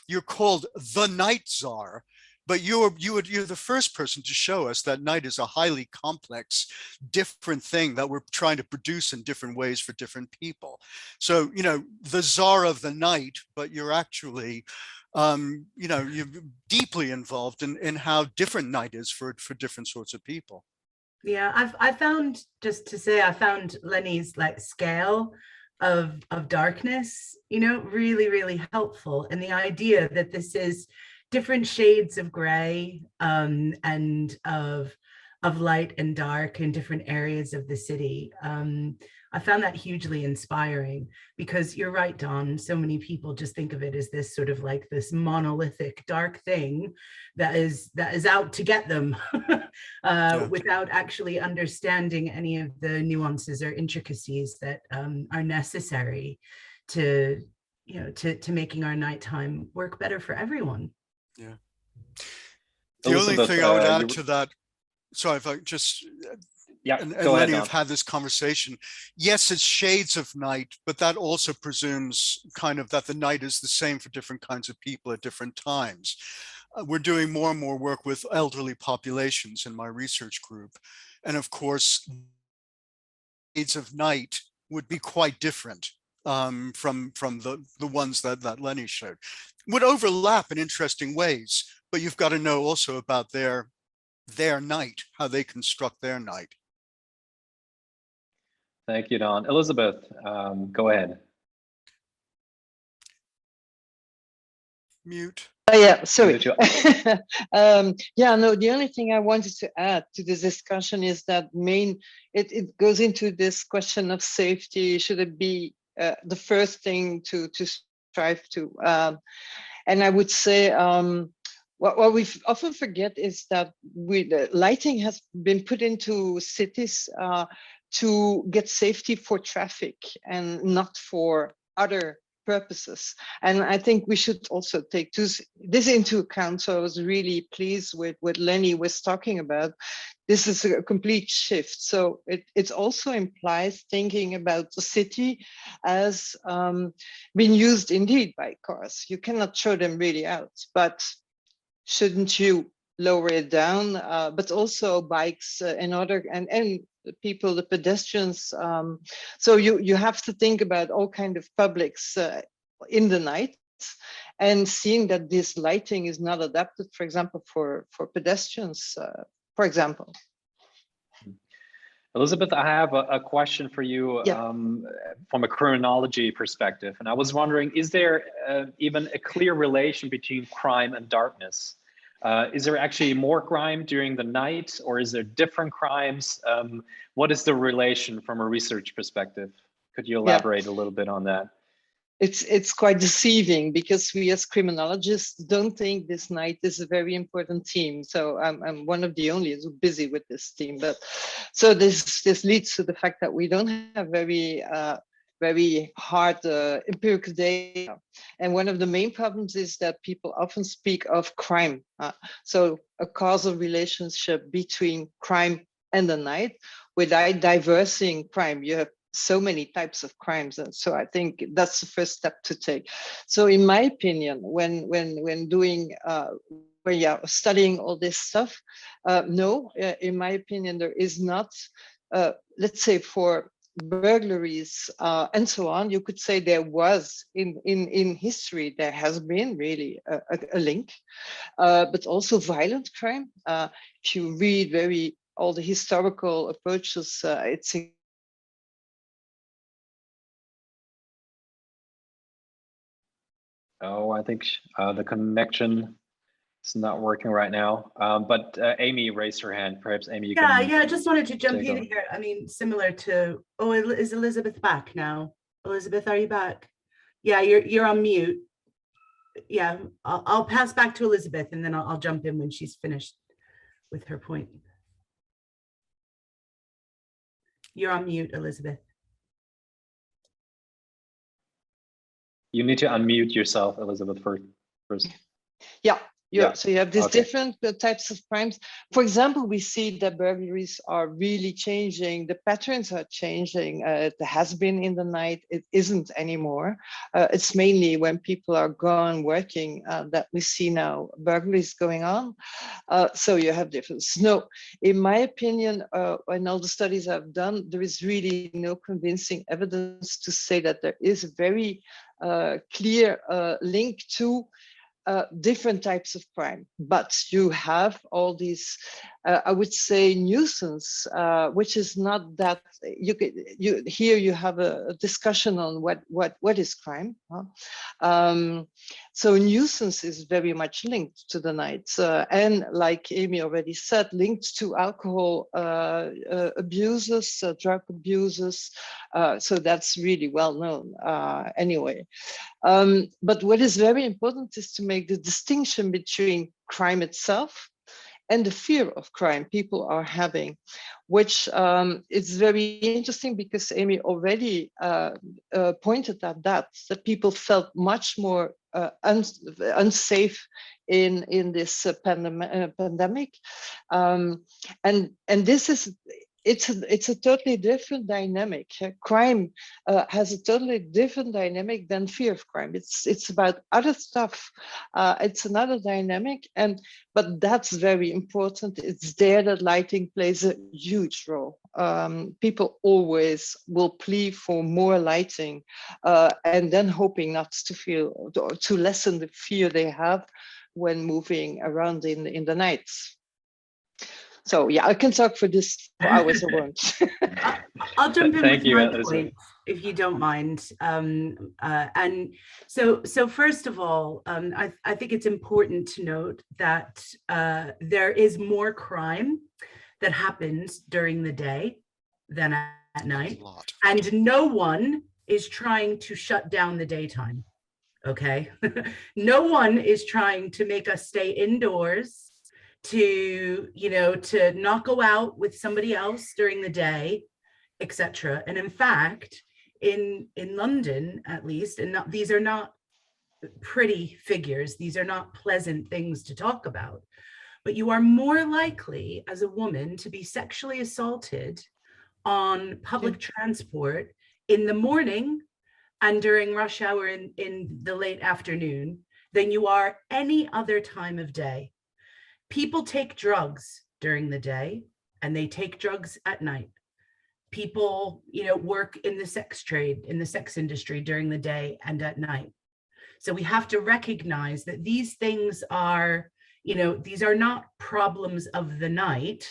You're called the night czar, but you're the first person to show us that night is a highly complex, different thing that we're trying to produce in different ways for different people. So, you know, the czar of the night, but you're actually, you know, you're deeply involved in how different night is for different sorts of people. Yeah, I found, just to say, I found Lenny's like scale of darkness, you know, really, really helpful. And the idea that this is different shades of gray and of light and dark in different areas of the city. I found that hugely inspiring, because you're right, Don, so many people just think of it as this sort of like this monolithic dark thing that is out to get them without actually understanding any of the nuances or intricacies that are necessary to, you know, to making our nighttime work better for everyone. Yeah. The only thing I would add to that, sorry, if I just, yeah, and go Lenny ahead, have had this conversation. Yes, it's shades of night, but that also presumes kind of that the night is the same for different kinds of people at different times. We're doing more and more work with elderly populations in my research group. And of course, shades of night would be quite different from the ones that Lenny showed. Would overlap in interesting ways, but you've got to know also about their night, how they construct their night. Thank you, Don. Elizabeth, go ahead. Mute. Oh, yeah, sorry. Yeah, no, the only thing I wanted to add to this discussion is that it goes into this question of safety. Should it be the first thing to strive to? And I would say what we often forget is that lighting has been put into cities to get safety for traffic and not for other purposes. And I think we should also take this into account. So I was really pleased with what Lenny was talking about. This is a complete shift. So it also implies thinking about the city as being used indeed by cars. You cannot show them really out, but shouldn't you lower it down? But also bikes and the people, the pedestrians. So you have to think about all kind of publics in the night, and seeing that this lighting is not adapted, for example, for pedestrians, for example. Elizabeth, I have a question for you from a criminology perspective. And I was wondering, is there even a clear relation between crime and darkness? Is there actually more crime during the night, or is there different crimes? What is the relation from a research perspective? Could you elaborate a little bit on that? It's quite deceiving, because we as criminologists don't think this night is a very important theme. So I'm one of the only who's busy with this theme. But so this leads to the fact that we don't have very hard empirical data. And one of the main problems is that people often speak of crime. So a causal relationship between crime and the night, without diversing crime. You have so many types of crimes, and so I think that's the first step to take. So in my opinion, when doing when you're studying all this stuff, no, in my opinion, there is not, let's say for burglaries and so on, you could say there was in history, there has been really a link, but also violent crime. If you read all the historical approaches, it's Oh, I think the connection is not working right now. But Amy raised her hand. Perhaps Amy, you can. Yeah, I just wanted to jump in here. I mean, similar to, is Elizabeth back now? Elizabeth, are you back? Yeah, you're on mute. yeah, I'll pass back to Elizabeth, and then I'll jump in when she's finished with her point. You're on mute, Elizabeth. You need to unmute yourself, Elizabeth, first. Yeah. Yeah. So you have these Okay. different types of crimes. For example, we see that burglaries are really changing. The patterns are changing. It has been in the night. It isn't anymore. It's mainly when people are gone working that we see now burglaries going on. So you have difference. No, in my opinion, in all the studies I've done, there is really no convincing evidence to say that there is a very clear link to different types of crime, but you have all these, I would say, nuisance, which is not that here you have a discussion on what is crime. Huh? So nuisance is very much linked to the night, and like Amy already said, linked to alcohol abuses, drug abuses. So that's really well known anyway. But what is very important is to make the distinction between crime itself and the fear of crime people are having, which is very interesting because Amy already pointed at that people felt much more unsafe in this pandemic. And this is, it's a totally different dynamic. Crime has a totally different dynamic than fear of crime. It's about other stuff. It's another dynamic, but that's very important. It's there that lighting plays a huge role. People always will plead for more lighting, and then hoping not to feel, to lessen the fear they have when moving around in the nights. So yeah, I can talk for this for hours. I won't. I'll jump in Thank with you, my Elizabeth. point, if you don't mind. And so first of all, I think it's important to note that there is more crime that happens during the day than at night, and no one is trying to shut down the daytime. Okay, no one is trying to make us stay indoors, to to not go out with somebody else during the day, etc. And in fact, in London, at least, and these are not pretty figures, these are not pleasant things to talk about, but you are more likely as a woman to be sexually assaulted on public transport in the morning and during rush hour in the late afternoon than you are any other time of day. People take drugs during the day and they take drugs at night. People, work in the sex trade, in the sex industry during the day and at night. So we have to recognize that these things are, these are not problems of the night.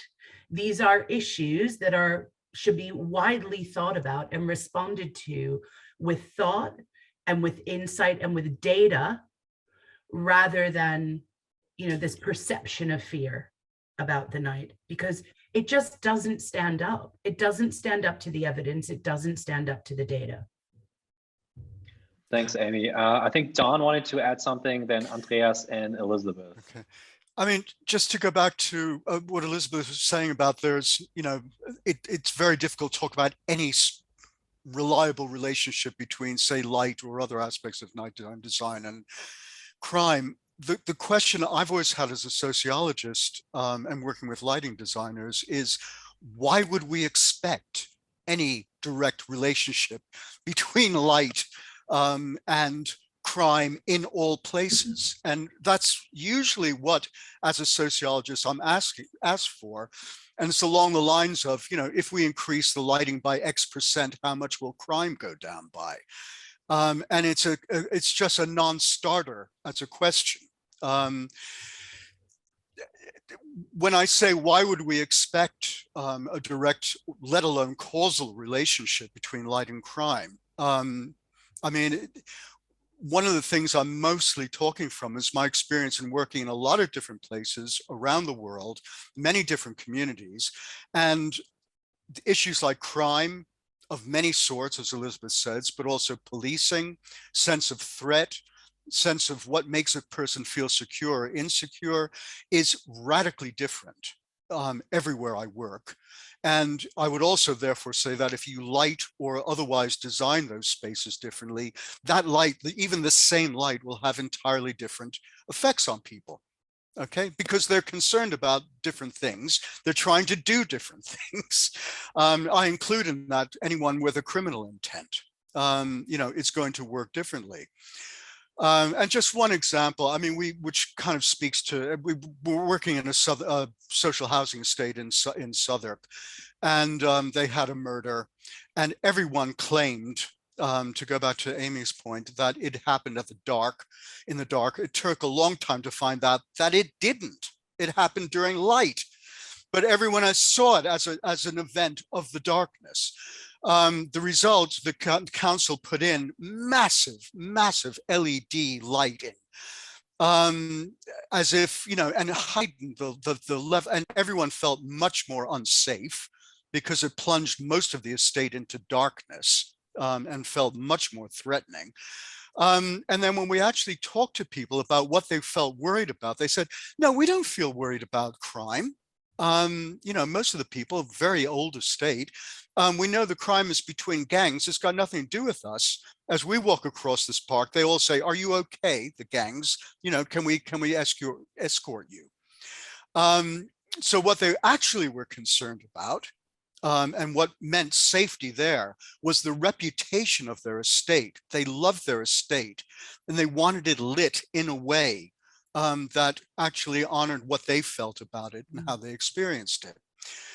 These are issues that should be widely thought about and responded to with thought and with insight and with data, rather than this perception of fear about the night, because it just doesn't stand up. It doesn't stand up to the evidence. It doesn't stand up to the data. Thanks, Amy. I think Don wanted to add something, then Andreas and Elizabeth. Okay. I mean, just to go back to what Elizabeth was saying about there's, it's very difficult to talk about any reliable relationship between, say, light or other aspects of nighttime design and crime. The question I've always had as a sociologist and working with lighting designers is, why would we expect any direct relationship between light and crime in all places? And that's usually what, as a sociologist, I'm asked for. And it's along the lines of, if we increase the lighting by X%, how much will crime go down by? And it's just a non-starter as a question. When I say, why would we expect a direct, let alone causal relationship between light and crime? I mean, one of the things I'm mostly talking from is my experience in working in a lot of different places around the world, many different communities, and issues like crime of many sorts, as Elizabeth says, but also policing, sense of threat, sense of what makes a person feel secure or insecure is radically different everywhere I work. And I would also therefore say that if you light or otherwise design those spaces differently, that light, even the same light, will have entirely different effects on people. Okay, because they're concerned about different things. They're trying to do different things. I include in that anyone with a criminal intent. You know, it's going to work differently. And just one example, I mean, which kind of speaks to, we're working in a social housing estate in Southwark, and they had a murder, and everyone claimed, to go back to Amy's point, that it happened in the dark. It took a long time to find out that it didn't. It happened during light, but everyone saw it as an event of the darkness. The result, the council put in massive LED lighting, as if, you know, and heightened the level, and everyone felt much more unsafe because it plunged most of the estate into darkness, and felt much more threatening. And then when we actually talked to people about what they felt worried about, they said, no, we don't feel worried about crime. You know, most of the people, very old estate, we know the crime is between gangs. It's got nothing to do with us. As we walk across this park, they all say, are you okay, the gangs? You know, can we escort you? So what they actually were concerned about, and what meant safety there, was the reputation of their estate. They loved their estate, and they wanted it lit in a way that actually honored what they felt about it and how they experienced it.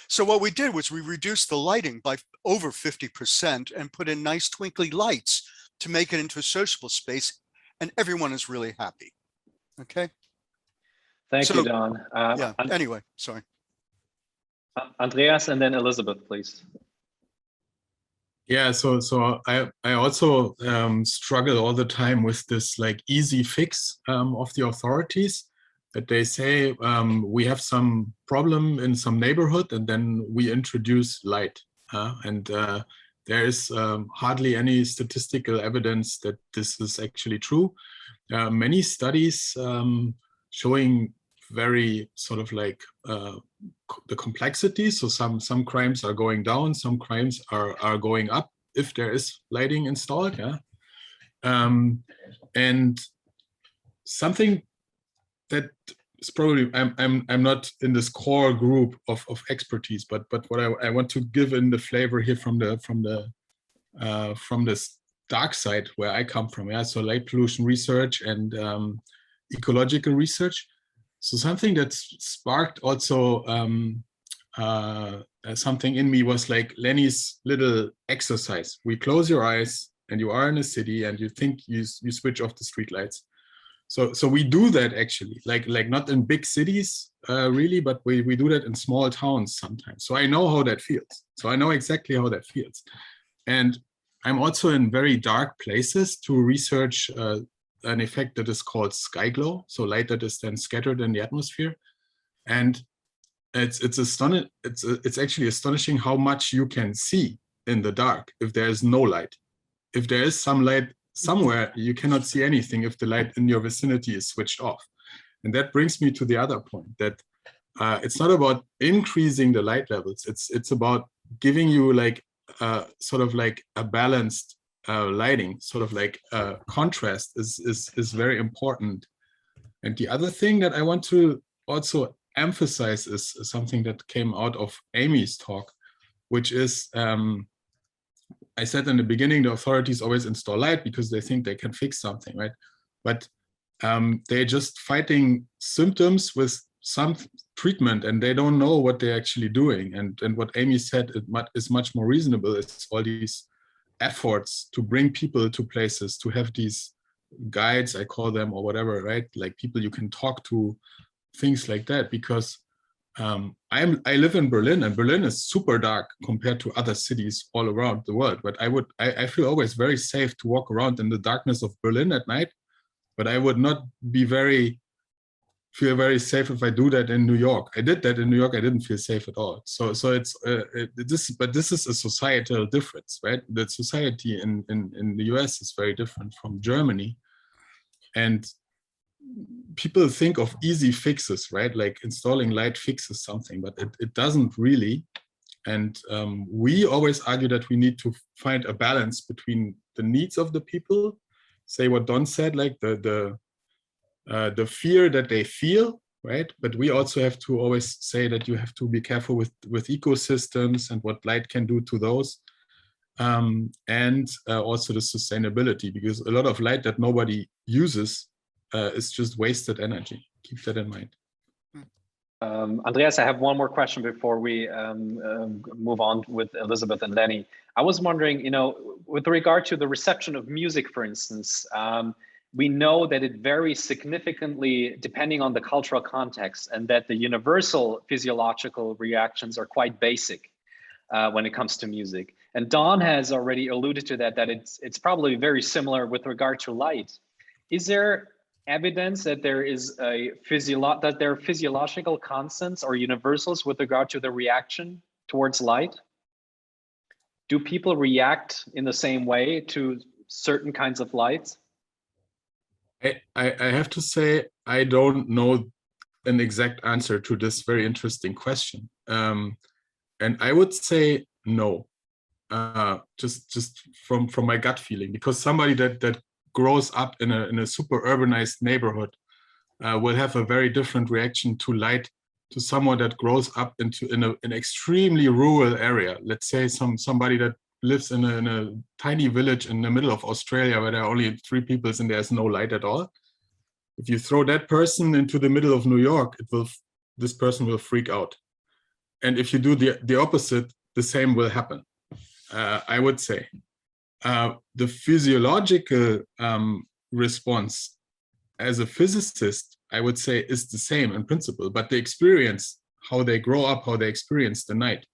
So what we did was we reduced the lighting by over 50% and put in nice twinkly lights to make it into a sociable space, and everyone is really happy. Okay. Thank you, Don. Yeah, anyway, sorry. Andreas, and then Elizabeth, please. Yeah, so I also struggle all the time with this like easy fix of the authorities, that they say we have some problem in some neighborhood and then we introduce light. And there is hardly any statistical evidence that this is actually true. Many studies showing very sort of like the complexity. So some crimes are going down, some crimes are going up if there is lighting installed. Yeah. And something that is probably, I'm not in this core group of expertise, but what I want to give in the flavor here from this dark side where I come from. Yeah. So light pollution research and ecological research. So something that sparked also something in me was like Lenny's little exercise. We close your eyes and you are in a city and you think you switch off the street lights. So we do that actually, like not in big cities really, but we do that in small towns sometimes. So I know how that feels. So I know exactly how that feels. And I'm also in very dark places to research an effect that is called sky glow, so light that is then scattered in the atmosphere. And it's actually astonishing how much you can see in the dark if there is no light. If there is some light somewhere, you cannot see anything if the light in your vicinity is switched off. And that brings me to the other point, that it's not about increasing the light levels, it's about giving you like sort of like a balanced lighting, sort of like contrast is very important. And the other thing that I want to also emphasize is something that came out of Amy's talk, which is I said in the beginning, the authorities always install light because they think they can fix something, right? But they're just fighting symptoms with some treatment and they don't know what they're actually doing. And what Amy said is much more reasonable. It's all these efforts to bring people to places, to have these guides, I call them, or whatever, right? Like people you can talk to, things like that. Because I live in Berlin, and Berlin is super dark compared to other cities all around the world. But I feel always very safe to walk around in the darkness of Berlin at night. But I would not feel very safe if I do that in New York. I did that in New York. I didn't feel safe at all. So it's this is a societal difference, right? The society in the US is very different from Germany. And people think of easy fixes, right? Like installing light fixes something, but it doesn't really. And we always argue that we need to find a balance between the needs of the people, say what Don said, like the fear that they feel, right? But we also have to always say that you have to be careful with ecosystems and what light can do to those. And also the sustainability, because a lot of light that nobody uses is just wasted energy. Keep that in mind. Andreas, I have one more question before we move on with Elizabeth and Lenny. I was wondering, you know, with regard to the reception of music, for instance, we know that it varies significantly depending on the cultural context, and that the universal physiological reactions are quite basic when it comes to music. And Don has already alluded to that it's probably very similar with regard to light. Is there evidence that there is that there are physiological constants or universals with regard to the reaction towards light? Do people react in the same way to certain kinds of lights? I have to say, I don't know an exact answer to this very interesting question. And I would say no, just from my gut feeling, because somebody that grows up in a super urbanized neighborhood will have a very different reaction to light to someone that grows up in an extremely rural area. Let's say somebody that lives in a tiny village in the middle of Australia where there are only 3 people and there's no light at all. If you throw that person into the middle of New York, this person will freak out. And if you do the opposite, the same will happen, I would say. The physiological response as a physicist, I would say, is the same in principle, but the experience, how they grow up, how they experience the night,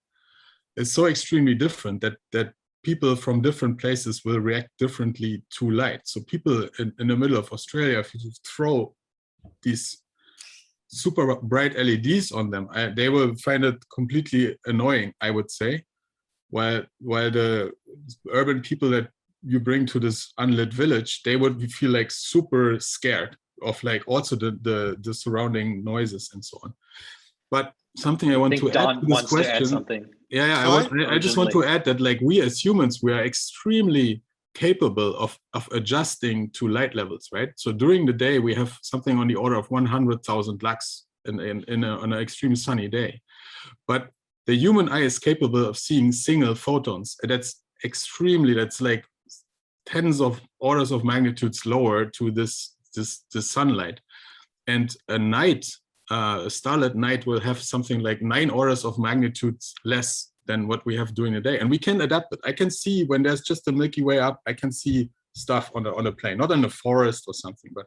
is so extremely different that people from different places will react differently to light. So people in the middle of Australia, if you throw these super bright LEDs on them, they will find it completely annoying, I would say. While the urban people that you bring to this unlit village, they would feel like super scared of like also the surrounding noises and so on. But something I want to add to this question. I just want to add that like we as humans, we are extremely capable of adjusting to light levels, right? So during the day, we have something on the order of 100,000 lux on an extreme sunny day. But the human eye is capable of seeing single photons. And that's like tens of orders of magnitudes lower to this sunlight. And a starlit night will have something like 9 orders of magnitudes less than what we have during the day. And we can adapt it. I can see when there's just a Milky Way up, I can see stuff on a plane, not in a forest or something, but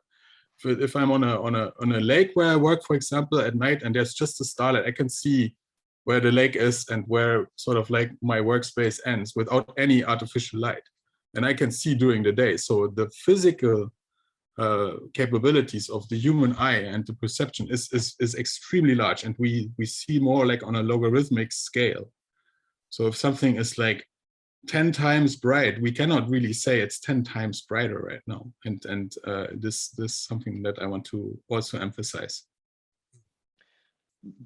if I'm on a lake where I work, for example, at night, and there's just a starlight, I can see where the lake is and where sort of like my workspace ends without any artificial light. And I can see during the day. So the physical capabilities of the human eye and the perception is extremely large, and we see more like on a logarithmic scale. So if something is like 10 times bright, we cannot really say it's 10 times brighter right now. And this is something that I want to also emphasize.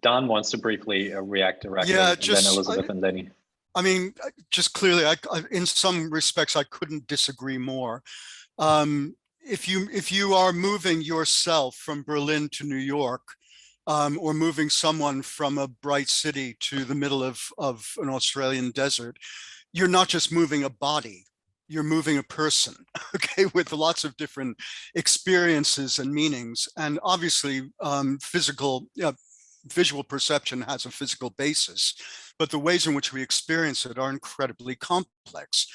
Don wants to briefly react directly, Yeah, and then Elizabeth and Lenny. I mean, just clearly, in some respects, I couldn't disagree more. If you are moving yourself from Berlin to New York, or moving someone from a bright city to the middle of an Australian desert, you're not just moving a body, you're moving a person, okay, with lots of different experiences and meanings. And obviously, visual perception has a physical basis, but the ways in which we experience it are incredibly complex.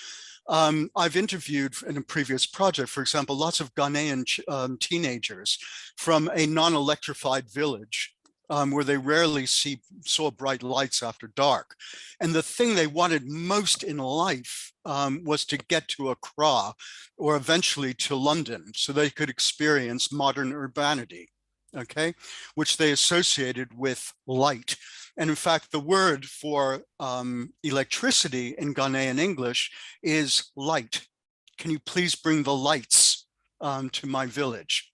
I've interviewed in a previous project, for example, lots of Ghanaian teenagers from a non-electrified village where they rarely saw bright lights after dark. And the thing they wanted most in life was to get to Accra or eventually to London so they could experience modern urbanity, okay, which they associated with light. And in fact, the word for electricity in Ghanaian English is light. Can you please bring the lights? to my village.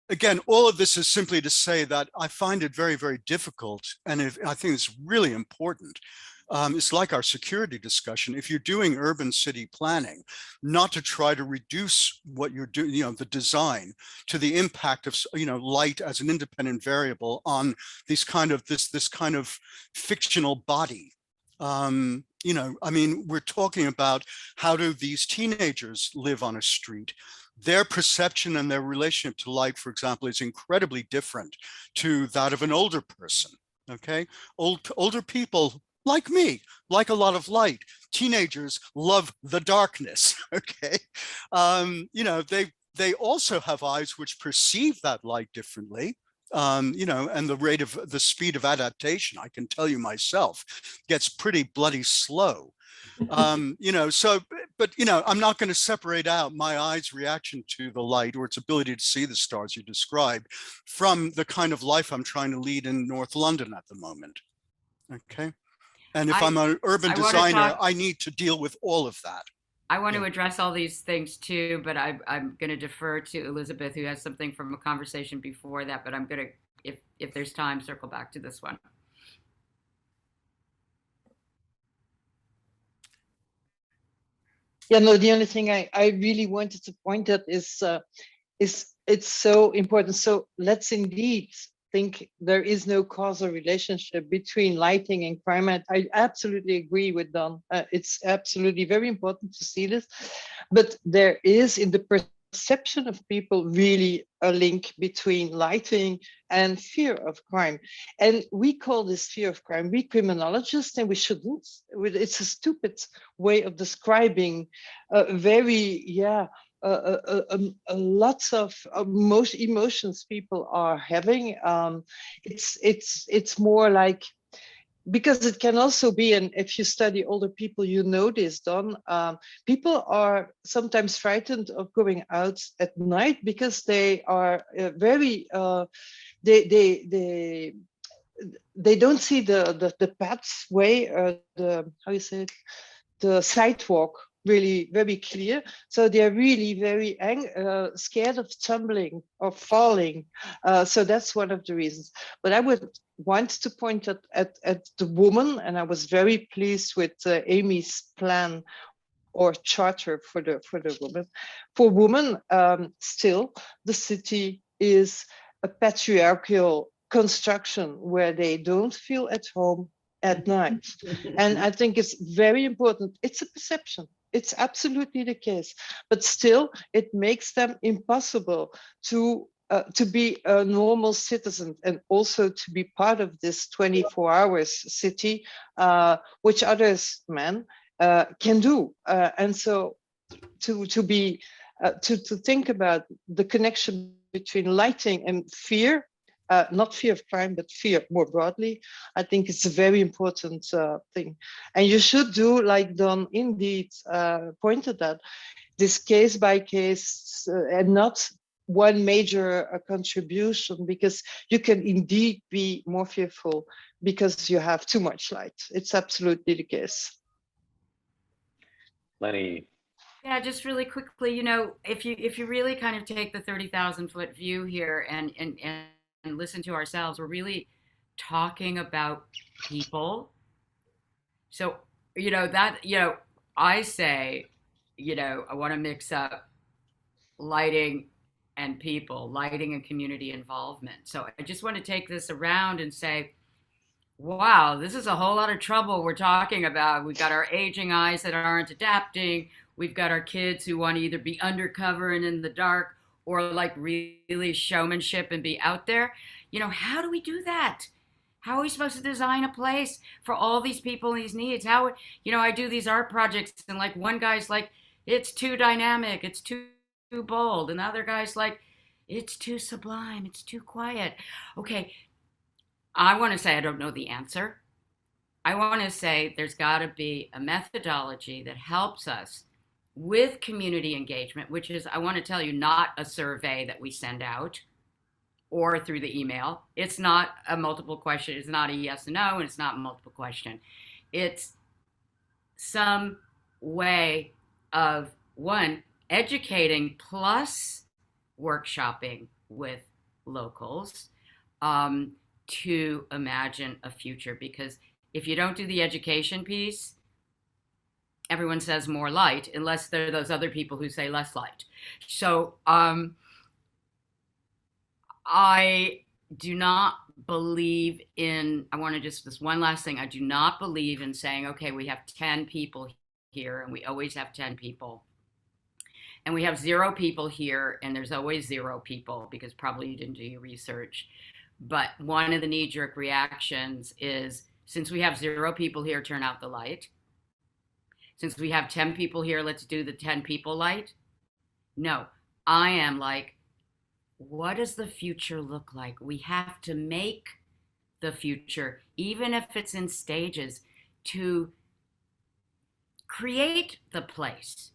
Again, all of this is simply to say that I find it very, very difficult, and I think it's really important. It's like our security discussion. If you're doing urban city planning, not to try to reduce what you're doing, the design, to the impact of, light as an independent variable on this kind of fictional body. I mean, we're talking about how do these teenagers live on a street. Their perception and their relationship to light, for example, is incredibly different to that of an older person. Okay, older people like me like a lot of light. Teenagers love the darkness. Okay, they also have eyes which perceive that light differently. And the speed of adaptation, I can tell you myself, gets pretty bloody slow. I'm not going to separate out my eye's reaction to the light or its ability to see the stars you described from the kind of life I'm trying to lead in North London at the moment. Okay. And if I'm an urban designer, I need to deal with all of that. I want to address all these things too, but I'm going to defer to Elizabeth, who has something from a conversation before that, but I'm going to, if there's time, circle back to this one. Yeah, no, the only thing I really wanted to point out is it's so important. So let's indeed think there is no causal relationship between lighting and crime. I absolutely agree with Don. It's absolutely very important to see this, but there is in the perception of people really a link between lighting and fear of crime. And we call this fear of crime, we criminologists, and we shouldn't. It's a stupid way of describing lots of most emotions people are having. It's more like, because it can also be, and if you study older people, you know this, Don, people are sometimes frightened of going out at night because they are they don't see the pathway, the sidewalk really very clear. So they're really very scared of tumbling or falling. So that's one of the reasons. But I would want to point at the woman, and I was very pleased with Amy's plan or charter for the woman. For women, still, the city is a patriarchal construction where they don't feel at home at night. And I think it's very important. It's a perception. It's absolutely the case, but still it makes them impossible to be a normal citizen and also to be part of this 24 hours city, which others, men, can do. And so to think about the connection between lighting and fear, not fear of crime, but fear more broadly, I think it's a very important thing. And you should do, like Don indeed pointed out, this case by case and not one major contribution, because you can indeed be more fearful because you have too much light. It's absolutely the case. Lenny. Yeah, just really quickly, if you really kind of take the 30,000-foot view here and listen to ourselves, we're really talking about people. So, I say, I want to mix up lighting and people, lighting and community involvement. So I just want to take this around and say, wow, this is a whole lot of trouble we're talking about. We've got our aging eyes that aren't adapting. We've got our kids who want to either be undercover and in the dark, or like really showmanship and be out there. How do we do that? How are we supposed to design a place for all these people and these needs? How, I do these art projects and like one guy's like, it's too dynamic, it's too bold. And the other guy's like, it's too sublime, it's too quiet. Okay, I want to say I don't know the answer. I want to say there's got to be a methodology that helps us with community engagement, which is, I want to tell you, not a survey that we send out or through the email. It's not a multiple question. It's not a yes and no, and it's not a multiple question. It's some way of, one, educating plus workshopping with locals to imagine a future. Because if you don't do the education piece, everyone says more light, unless there are those other people who say less light. So I do not believe in, I want to just, this one last thing, I do not believe in saying, okay, we have 10 people here and we always have 10 people. And we have 0 people here and there's always 0 people, because probably you didn't do your research. But one of the knee-jerk reactions is, since we have 0 people here, turn out the light. Since we have 10 people here, let's do the 10 people light. No, I am like, what does the future look like? We have to make the future, even if it's in stages, to create the place.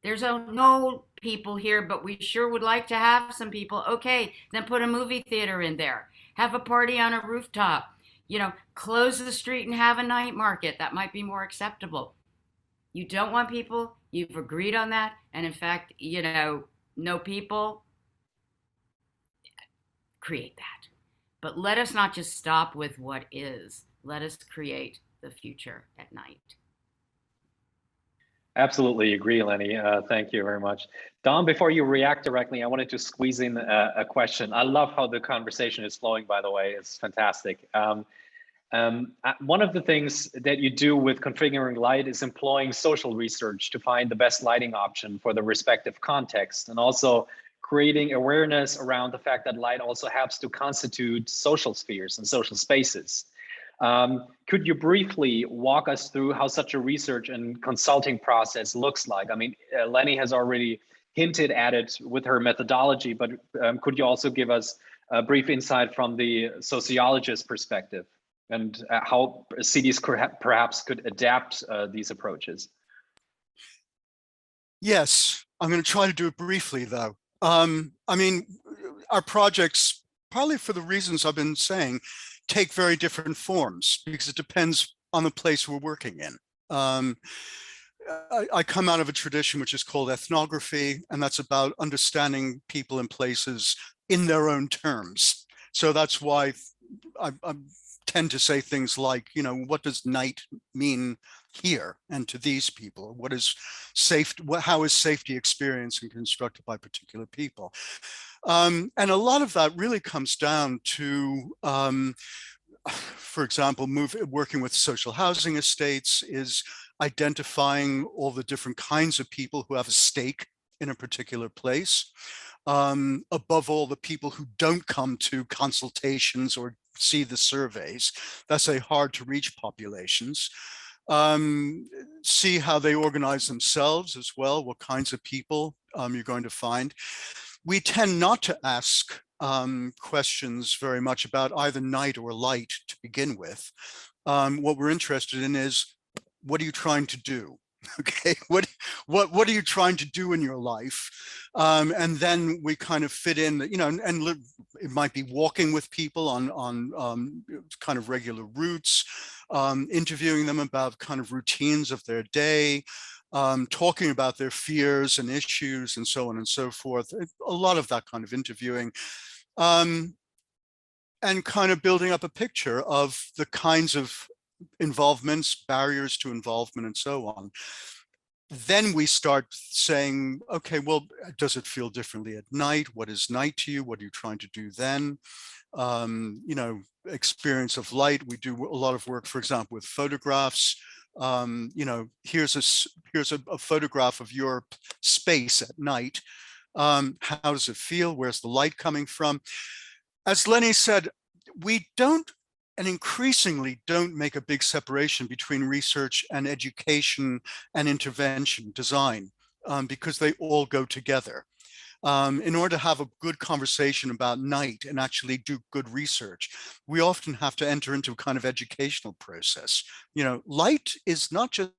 There's no people here, but we sure would like to have some people. Okay, then put a movie theater in there. Have a party on a rooftop. You know, close the street and have a night market. That might be more acceptable. You don't want people. You've agreed on that. And in fact, you know, no people. Create that. But let us not just stop with what is. Let us create the future at night. Absolutely agree, Lenny. Thank you very much. Dom, before you react directly, I wanted to squeeze in a question. I love how the conversation is flowing, by the way. It's fantastic. One of the things that you do with configuring light is employing social research to find the best lighting option for the respective context, and also creating awareness around the fact that light also helps to constitute social spheres and social spaces. Could you briefly walk us through how such a research and consulting process looks like? I mean, Lenny has already hinted at it with her methodology, but could you also give us a brief insight from the sociologist perspective, and how cities perhaps could adapt these approaches? Yes, I'm going to try to do it briefly, though. I mean, our projects, probably for the reasons I've been saying, take very different forms because it depends on the place we're working in. I come out of a tradition which is called ethnography, and that's about understanding people and places in their own terms. So that's why I tend to say things like, you know, what does night mean here and to these people? What is safe? How is safety experienced and constructed by particular people? And a lot of that really comes down to, for example, working with social housing estates is identifying all the different kinds of people who have a stake in a particular place. Above all, the people who don't come to consultations or see the surveys. That's a hard to reach populations. See how they organize themselves as well, what kinds of people you're going to find. We tend not to ask questions very much about either night or light to begin with. What we're interested in is, what are you trying to do? Okay, what are you trying to do in your life? And then we kind of fit in, you know, and it might be walking with people on kind of regular routes, interviewing them about kind of routines of their day, talking about their fears and issues and so on and so forth. A lot of that kind of interviewing, and kind of building up a picture of the kinds of involvements, barriers to involvement, and so on. Then we start saying, okay, well, does it feel differently at night? What is night to you? What are you trying to do then? You know, experience of light. We do a lot of work, for example, with photographs. You know, here's a photograph of your space at night. How does it feel? Where's the light coming from? As Lenny said, we don't, and increasingly don't, make a big separation between research and education and intervention design, because they all go together. In order to have a good conversation about night and actually do good research, we often have to enter into a kind of educational process. You know, light is not just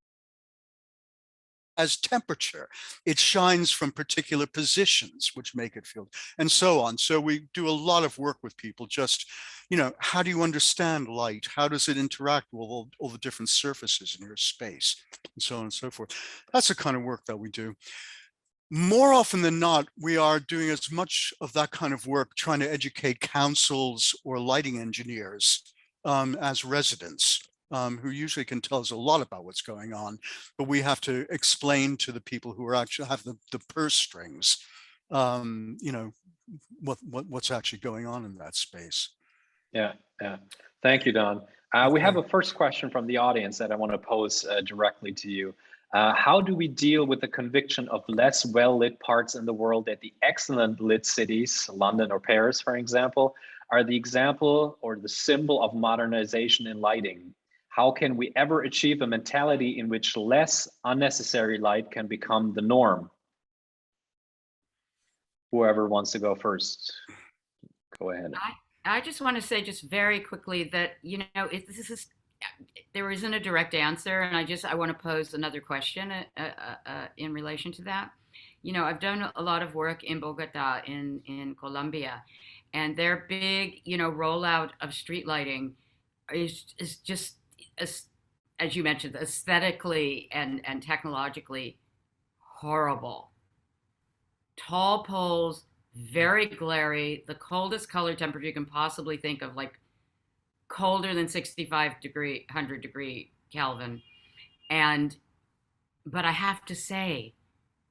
as temperature, it shines from particular positions which make it feel, and so on. So we do a lot of work with people, just, you know, how do you understand light? How does it interact with all the different surfaces in your space, and so on and so forth. That's the kind of work that we do. more often than not, we are doing as much of that kind of work trying to educate councils or lighting engineers as residents, who usually can tell us a lot about what's going on, but we have to explain to the people who are actually have the purse strings, you know, what's actually going on in that space. Yeah. Thank you, Don. We have a first question from the audience that I want to pose directly to you. How do we deal with the conviction of less well-lit parts in the world that the excellent lit cities, London or Paris, for example, are the example or the symbol of modernization in lighting? How can we ever achieve a mentality in which less unnecessary light can become the norm? Whoever wants to go first, go ahead. I just want to say just very quickly that, you know, there isn't a direct answer, and I want to pose another question in relation to that. You know, I've done a lot of work in Bogota, in Colombia, and their big, you know, rollout of street lighting is just, as you mentioned, aesthetically and technologically horrible. Tall poles, very glary, the coldest color temperature you can possibly think of, like colder than 100 degree Kelvin. But I have to say,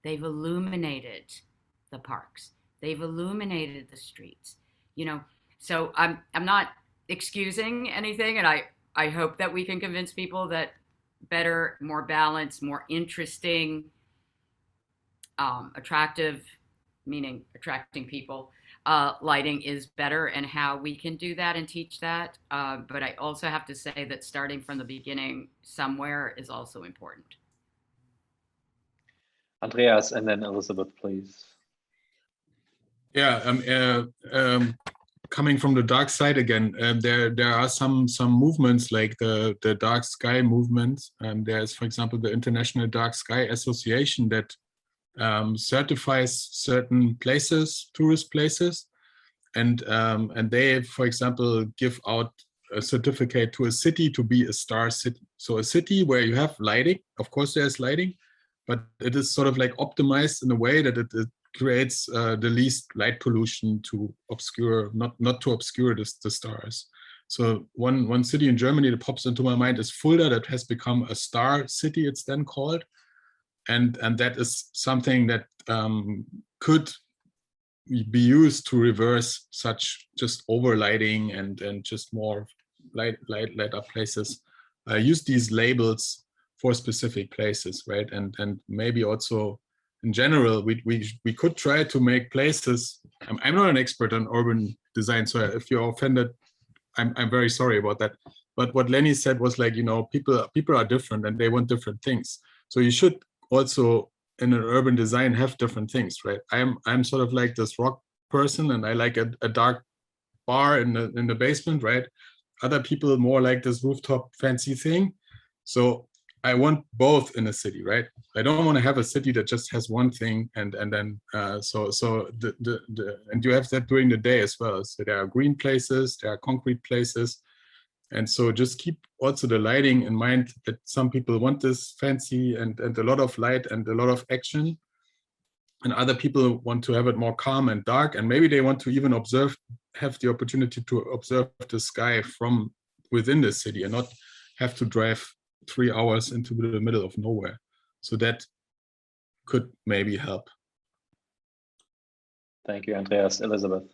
they've illuminated the parks. They've illuminated the streets, you know. So I'm not excusing anything, and I hope that we can convince people that better, more balanced, more interesting, attractive, meaning attracting people, lighting is better, and how we can do that and teach that. But I also have to say that starting from the beginning somewhere is also important. Andreas, and then Elizabeth, please. Yeah, coming from the dark side again, there are some movements like the dark sky movement. There's, for example, the International Dark Sky Association that certifies certain places, tourist places, and they, for example, give out a certificate to a city to be a star city. So a city where you have lighting, of course there's lighting, but it is sort of like optimized in a way that it creates the least light pollution to obscure, not to obscure the stars. So one city in Germany that pops into my mind is Fulda, that has become a star city, it's then called. And that is something that could be used to reverse such just overlighting and just more light up places. Use these labels for specific places, right? And maybe also in general, we could try to make places. I'm not an expert on urban design, so if you're offended, I'm very sorry about that. But what Lenny said was like, you know, people are different and they want different things. So you should also in an urban design have different things, right? I'm sort of like this rock person, and I like a dark bar in the basement, right? Other people more like this rooftop fancy thing. So I want both in a city, right? I don't want to have a city that just has one thing and then and you have that during the day as well. So there are green places, there are concrete places. And so just keep also the lighting in mind, that some people want this fancy and a lot of light and a lot of action. And other people want to have it more calm and dark. And maybe they want to even have the opportunity to observe the sky from within the city and not have to drive 3 hours into the middle of nowhere. So that could maybe help. Thank you, Andreas. Elizabeth.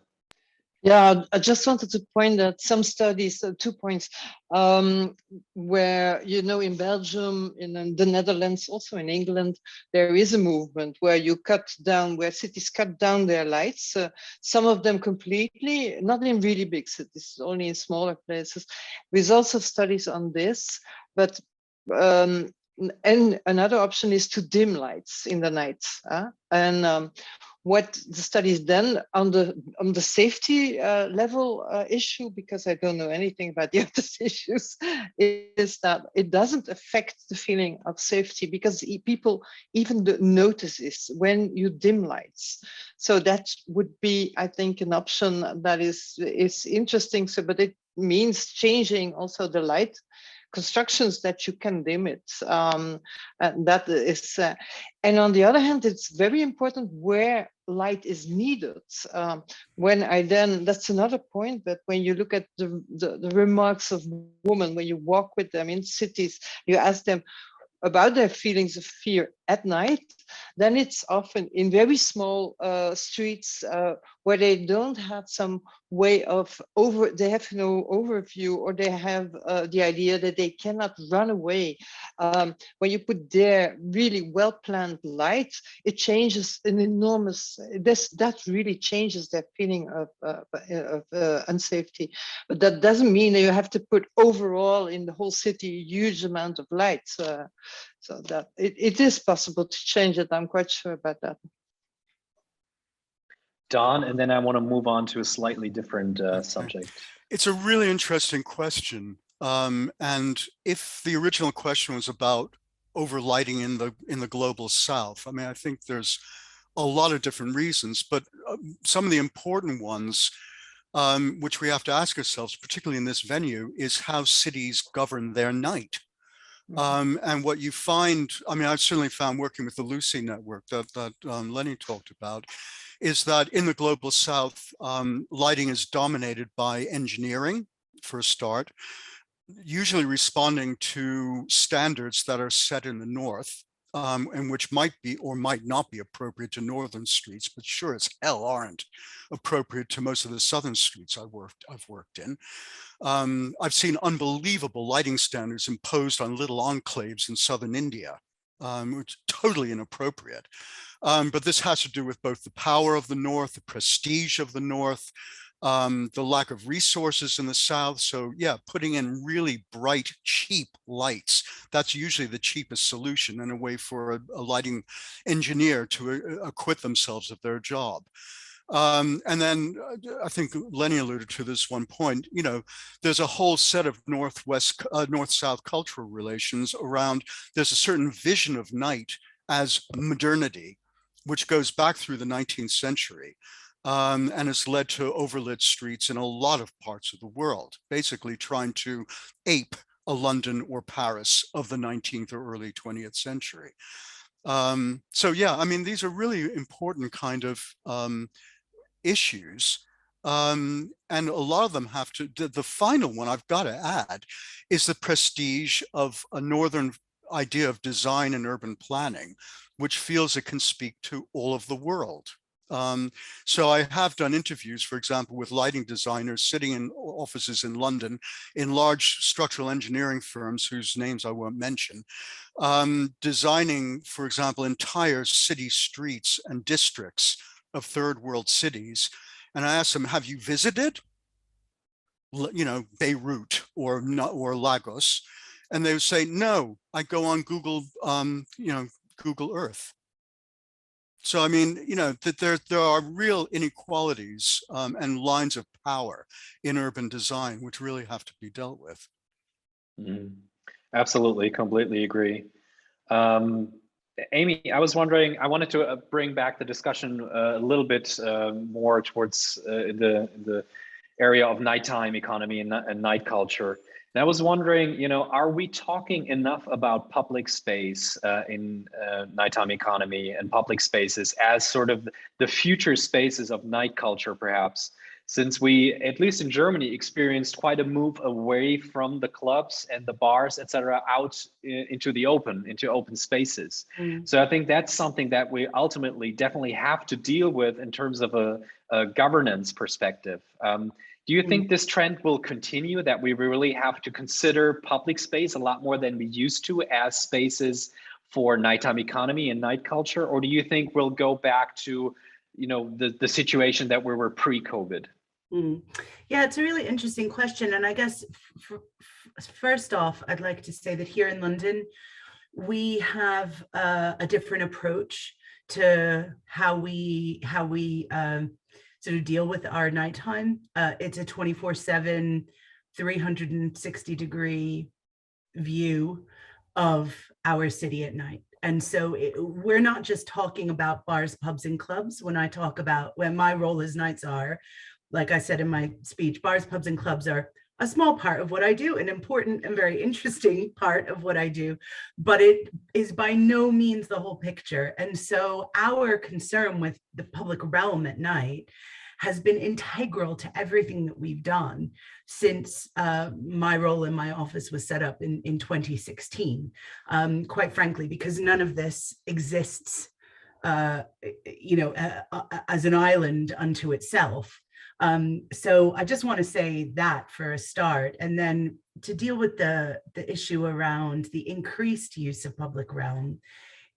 Yeah, I just wanted to point out some studies, 2 points, where, you know, in Belgium, in the Netherlands, also in England, there is a movement where where cities cut down their lights, some of them completely, not in really big cities, only in smaller places. There's also studies on this, but and another option is to dim lights in the night. What the studies then on the safety level issue, because I don't know anything about the other issues, is that it doesn't affect the feeling of safety, because people even notice this when you dim lights. So that would be, I think, an option that is interesting. So, but it means changing also the light constructions that you can limit. And that is, and on the other hand, it's very important where light is needed. When I then, that's another point, but when you look at the remarks of women, when you walk with them in cities, you ask them about their feelings of fear at night, then it's often in very small streets where they don't have some way of they have no overview, or they have the idea that they cannot run away. When you put there really well-planned lights, it changes an enormous, that really changes their feeling of unsafety. But that doesn't mean that you have to put overall in the whole city a huge amount of lights. So that it is possible to change it. I'm quite sure about that. Don, and then I want to move on to a slightly different subject. It's a really interesting question. And if the original question was about overlighting in the global south, I mean, I think there's a lot of different reasons, but some of the important ones, which we have to ask ourselves, particularly in this venue, is how cities govern their night. And what you find, I mean, I've certainly found working with the Lucy network that Lenny talked about, is that in the global south, lighting is dominated by engineering for a start, usually responding to standards that are set in the north, and which might be or might not be appropriate to northern streets, but sure as hell aren't appropriate to most of the southern streets I've worked in. I've seen unbelievable lighting standards imposed on little enclaves in southern India, which is totally inappropriate. But this has to do with both the power of the north, the prestige of the north, the lack of resources in the south. So yeah, putting in really bright, cheap lights, that's usually the cheapest solution and a way for a lighting engineer to acquit themselves of their job. And then I think Lenny alluded to this one point, you know, there's a whole set of north-south cultural relations around, there's a certain vision of night as modernity, which goes back through the 19th century. And has led to overlit streets in a lot of parts of the world, basically trying to ape a London or Paris of the 19th or early 20th century. So yeah, I mean, these are really important kind of issues. And a lot of them have to, the final one I've got to add is the prestige of a northern idea of design and urban planning, which feels it can speak to all of the world. So I have done interviews, for example, with lighting designers sitting in offices in London, in large structural engineering firms whose names I won't mention, designing, for example, entire city streets and districts of third world cities. And I asked them, have you visited, you know, Beirut or Lagos? And they would say, no, I go on Google, you know, Google Earth. So, I mean, you know, that there are real inequalities and lines of power in urban design, which really have to be dealt with. Absolutely, completely agree. Amy, I was wondering, I wanted to bring back the discussion a little bit more towards the area of nighttime economy and night culture. And I was wondering, you know, are we talking enough about public space in nighttime economy and public spaces as sort of the future spaces of night culture, perhaps? Since we, at least in Germany, experienced quite a move away from the clubs and the bars, et cetera, out into the open, into open spaces. So I think that's something that we ultimately definitely have to deal with in terms of a governance perspective. Do you think this trend will continue, that we really have to consider public space a lot more than we used to as spaces for nighttime economy and night culture? Or do you think we'll go back to, you know, the situation that we were pre-COVID? Yeah, it's a really interesting question. And I guess first off, I'd like to say that here in London, we have a different approach to how we sort of deal with our nighttime. It's a 24/7, 360-degree view of our city at night. And so we're not just talking about bars, pubs, and clubs. When my role as Night Czar, like I said in my speech, bars, pubs, and clubs are a small part of what I do, an important and very interesting part of what I do, but it is by no means the whole picture. And so our concern with the public realm at night has been integral to everything that we've done since my role in my office was set up in 2016, quite frankly, because none of this exists as an island unto itself. So I just want to say that for a start, and then to deal with the issue around the increased use of public realm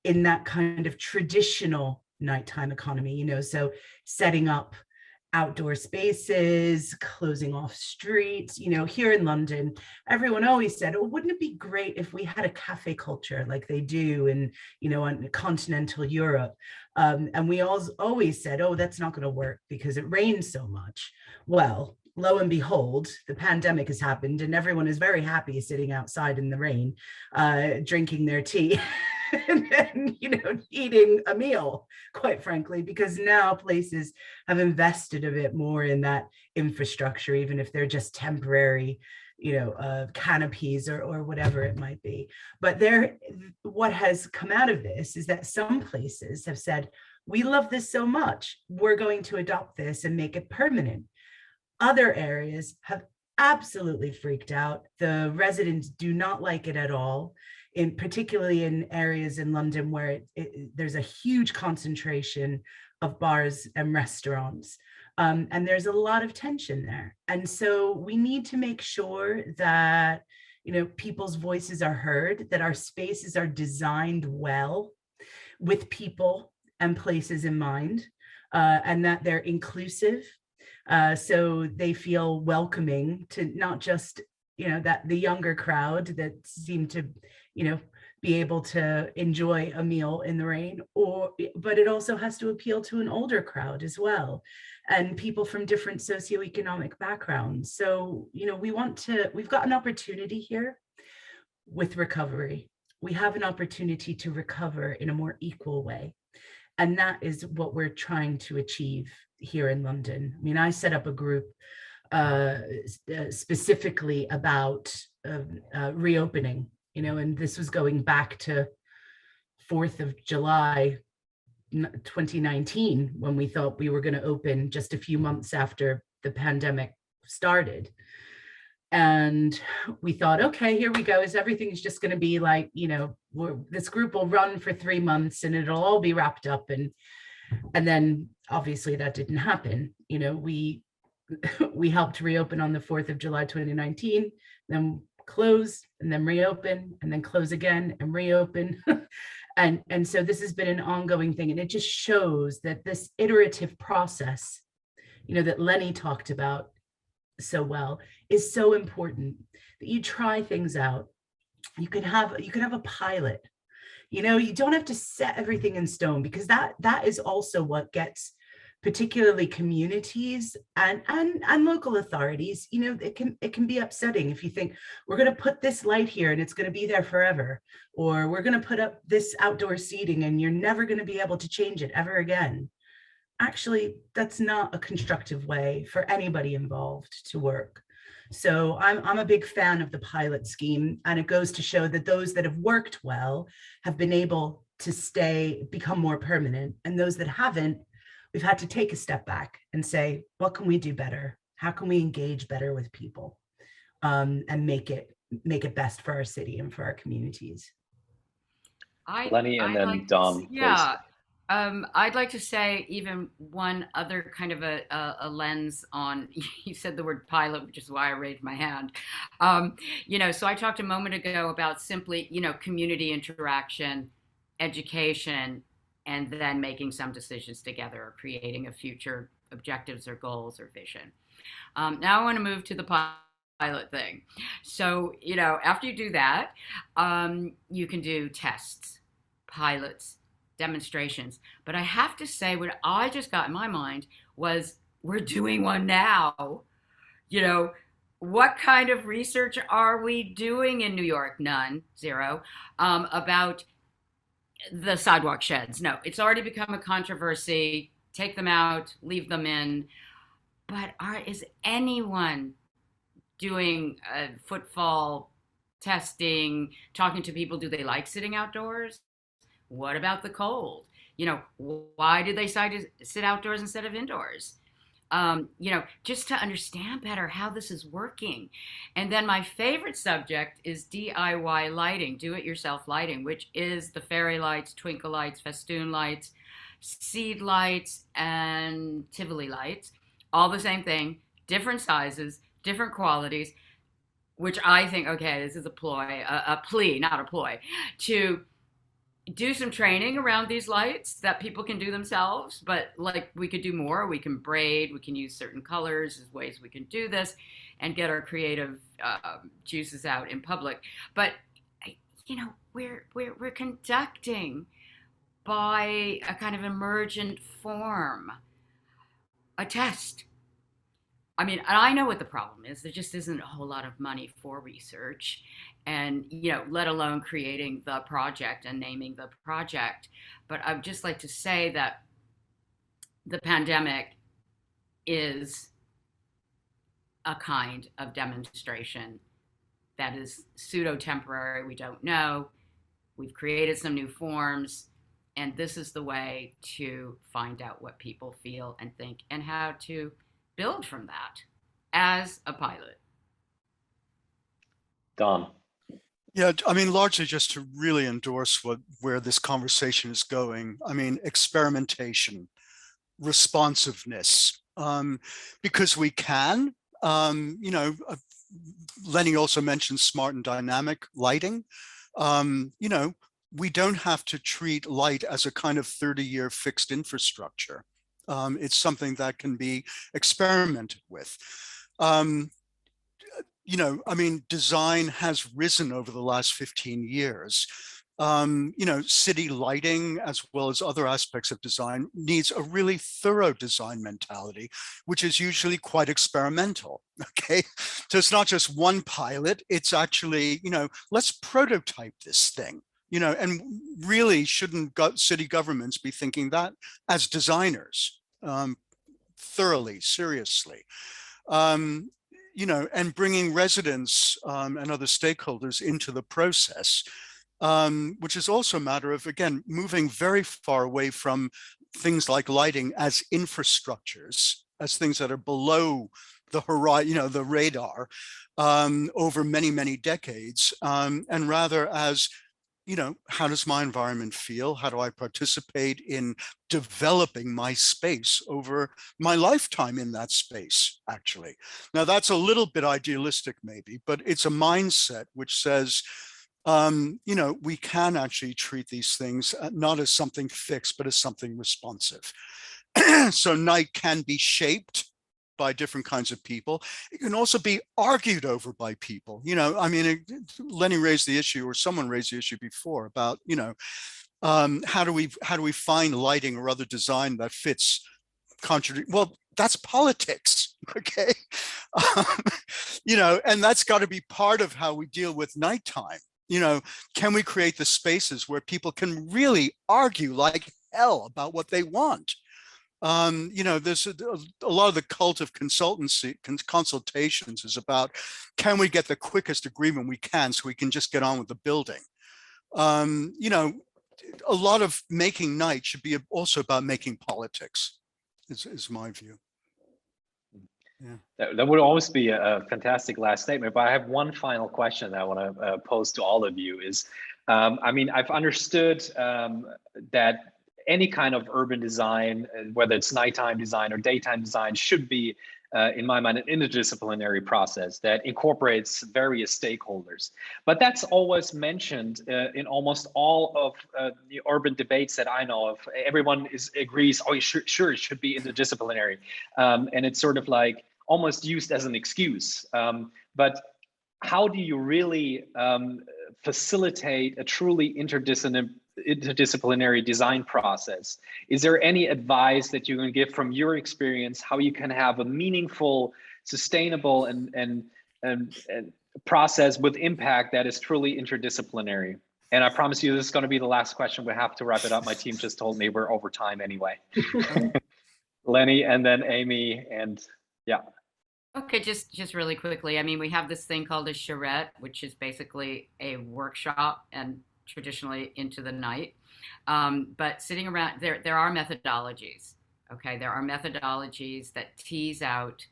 in that kind of traditional nighttime economy, so setting up outdoor spaces, closing off streets. Here in London, everyone always said, oh, wouldn't it be great if we had a cafe culture like they do in, in continental Europe? And we always said, oh, that's not going to work because it rains so much. Well, lo and behold, the pandemic has happened and everyone is very happy sitting outside in the rain, drinking their tea. And then, eating a meal, quite frankly, because now places have invested a bit more in that infrastructure, even if they're just temporary, canopies or whatever it might be. But what has come out of this is that some places have said, we love this so much, we're going to adopt this and make it permanent. Other areas have absolutely freaked out. The residents do not like it at all. Particularly in areas in London where there's a huge concentration of bars and restaurants. And there's a lot of tension there. And so we need to make sure that, people's voices are heard, that our spaces are designed well with people and places in mind, and that they're inclusive. So they feel welcoming to not just, that the younger crowd that seem to, be able to enjoy a meal in the rain, but it also has to appeal to an older crowd as well, and people from different socioeconomic backgrounds. So, we've got an opportunity here with recovery. We have an opportunity to recover in a more equal way. And that is what we're trying to achieve here in London. I mean, I set up a group specifically about reopening, and this was going back to 4th of July, 2019, when we thought we were going to open just a few months after the pandemic started. And we thought, okay, here we go. Everything's just going to be like, this group will run for 3 months and it'll all be wrapped up. And then obviously that didn't happen. We helped reopen on the 4th of July, 2019, then close and then reopen and then close again and reopen. And so this has been an ongoing thing. And it just shows that this iterative process, that Lenny talked about so well, is so important, that you try things out. You can have a pilot. You don't have to set everything in stone, because that is also what gets particularly communities and local authorities, it can be upsetting if you think we're going to put this light here and it's going to be there forever, or we're going to put up this outdoor seating and you're never going to be able to change it ever again. Actually, that's not a constructive way for anybody involved to work. So I'm a big fan of the pilot scheme, and it goes to show that those that have worked well have been able to become more permanent, and those that haven't, we've had to take a step back and say, what can we do better? How can we engage better with people, and make it best for our city and for our communities? Lenny, and then Dom. Yeah. I'd like to say even one other kind of a lens on, you said the word pilot, which is why I raised my hand. So I talked a moment ago about simply, community interaction, education, and then making some decisions together, or creating a future objectives or goals or vision. Now I want to move to the pilot thing. So, after you do that, you can do tests, pilots, demonstrations. But I have to say, what I just got in my mind was, we're doing one now. What kind of research are we doing in New York? None, zero, about the sidewalk sheds. No, it's already become a controversy. Take them out, leave them in. But is anyone doing footfall testing, talking to people. Do they like sitting outdoors? What about the cold? You know, why did they decide to sit outdoors instead of indoors? You know, just to understand better how this is working. And then my favorite subject is DIY lighting, do-it-yourself lighting, which is the fairy lights, twinkle lights, festoon lights, seed lights, and Tivoli lights. All the same thing, different sizes, different qualities, which I think, okay, this is a ploy, a plea, not a ploy, to do some training around these lights that people can do themselves, but like we could do more. We can braid, we can use certain colors as ways we can do this and get our creative juices out in public. But you know, we're conducting by a kind of emergent form a test. I mean, I know what the problem is. There just isn't a whole lot of money for research, and you know, let alone creating the project and naming the project. But I'd just like to say that the pandemic is a kind of demonstration that is pseudo-temporary. We don't know. We've created some new forms, and this is the way to find out what people feel and think and how to build from that as a pilot. Don. Yeah, I mean, largely just to really endorse where this conversation is going. I mean, experimentation, responsiveness, because we can. You know, Lenny also mentioned smart and dynamic lighting. You know, we don't have to treat light as a kind of 30-year fixed infrastructure. It's something that can be experimented with. You know, I mean, design has risen over the last 15 years. You know, city lighting, as well as other aspects of design, needs a really thorough design mentality, which is usually quite experimental, okay? So it's not just one pilot, it's actually, you know, let's prototype this thing. You know, and really shouldn't city governments be thinking that as designers, thoroughly, seriously, you know, and bringing residents and other stakeholders into the process, which is also a matter of, again, moving very far away from things like lighting as infrastructures, as things that are below the horizon, you know, the radar, over many, many decades, and rather as, you know, how does my environment feel? How do I participate in developing my space over my lifetime in that space, actually? Now, that's a little bit idealistic, maybe, but it's a mindset which says, you know, we can actually treat these things not as something fixed, but as something responsive. So night can be shaped by different kinds of people. It can also be argued over by people. You know, I mean, Lenny raised the issue, or someone raised the issue before about, you know, how do we find lighting or other design that fits contradict? Well, that's politics, okay? You know, and that's got to be part of how we deal with nighttime. You know, can we create the spaces where people can really argue like hell about what they want? You know, there's a lot of the cult of consultations is about, can we get the quickest agreement we can so we can just get on with the building? You know, a lot of making night should be also about making politics, is my view. Yeah. That would always be a fantastic last statement, but I have one final question that I want to pose to all of you is, I mean, I've understood that any kind of urban design, whether it's nighttime design or daytime design, should be, in my mind, an interdisciplinary process that incorporates various stakeholders. But that's always mentioned in almost all of the urban debates that I know of. Everyone agrees, oh, sure, it should be interdisciplinary. And it's sort of like almost used as an excuse. But how do you really facilitate a truly interdisciplinary design process? Is there any advice that you can give from your experience how you can have a meaningful, sustainable and process with impact that is truly interdisciplinary? And I promise you this is going to be the last question. We have to wrap it up. My team just told me we're over time anyway. Lenny and then Amy, and yeah. Okay, just really quickly. I mean, we have this thing called a charrette, which is basically a workshop and traditionally into the night. But sitting around there are methodologies. Okay, there are methodologies that tease out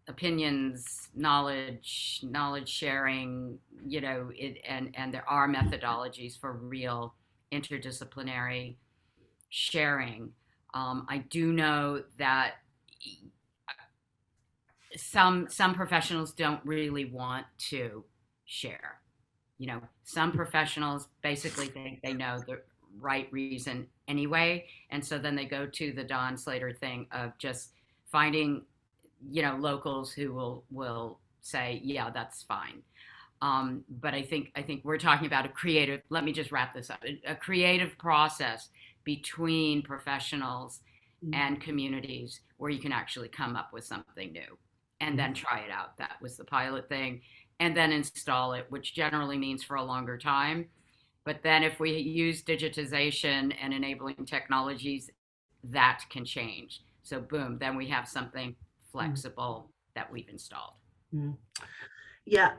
opinions, knowledge sharing. You know, and there are methodologies for real interdisciplinary sharing. I do know that some professionals don't really want to share. You know, some professionals basically think they know the right reason anyway, and so then they go to the Don Slater thing of just finding, you know, locals who will say, yeah, that's fine. But I think we're talking about a creative. Let me just wrap this up. A creative process between professionals and communities where you can actually come up with something new and then try it out. That was the pilot thing, and then install it, which generally means for a longer time. But then if we use digitization and enabling technologies, that can change. So boom, then we have something flexible that we've installed. Yeah,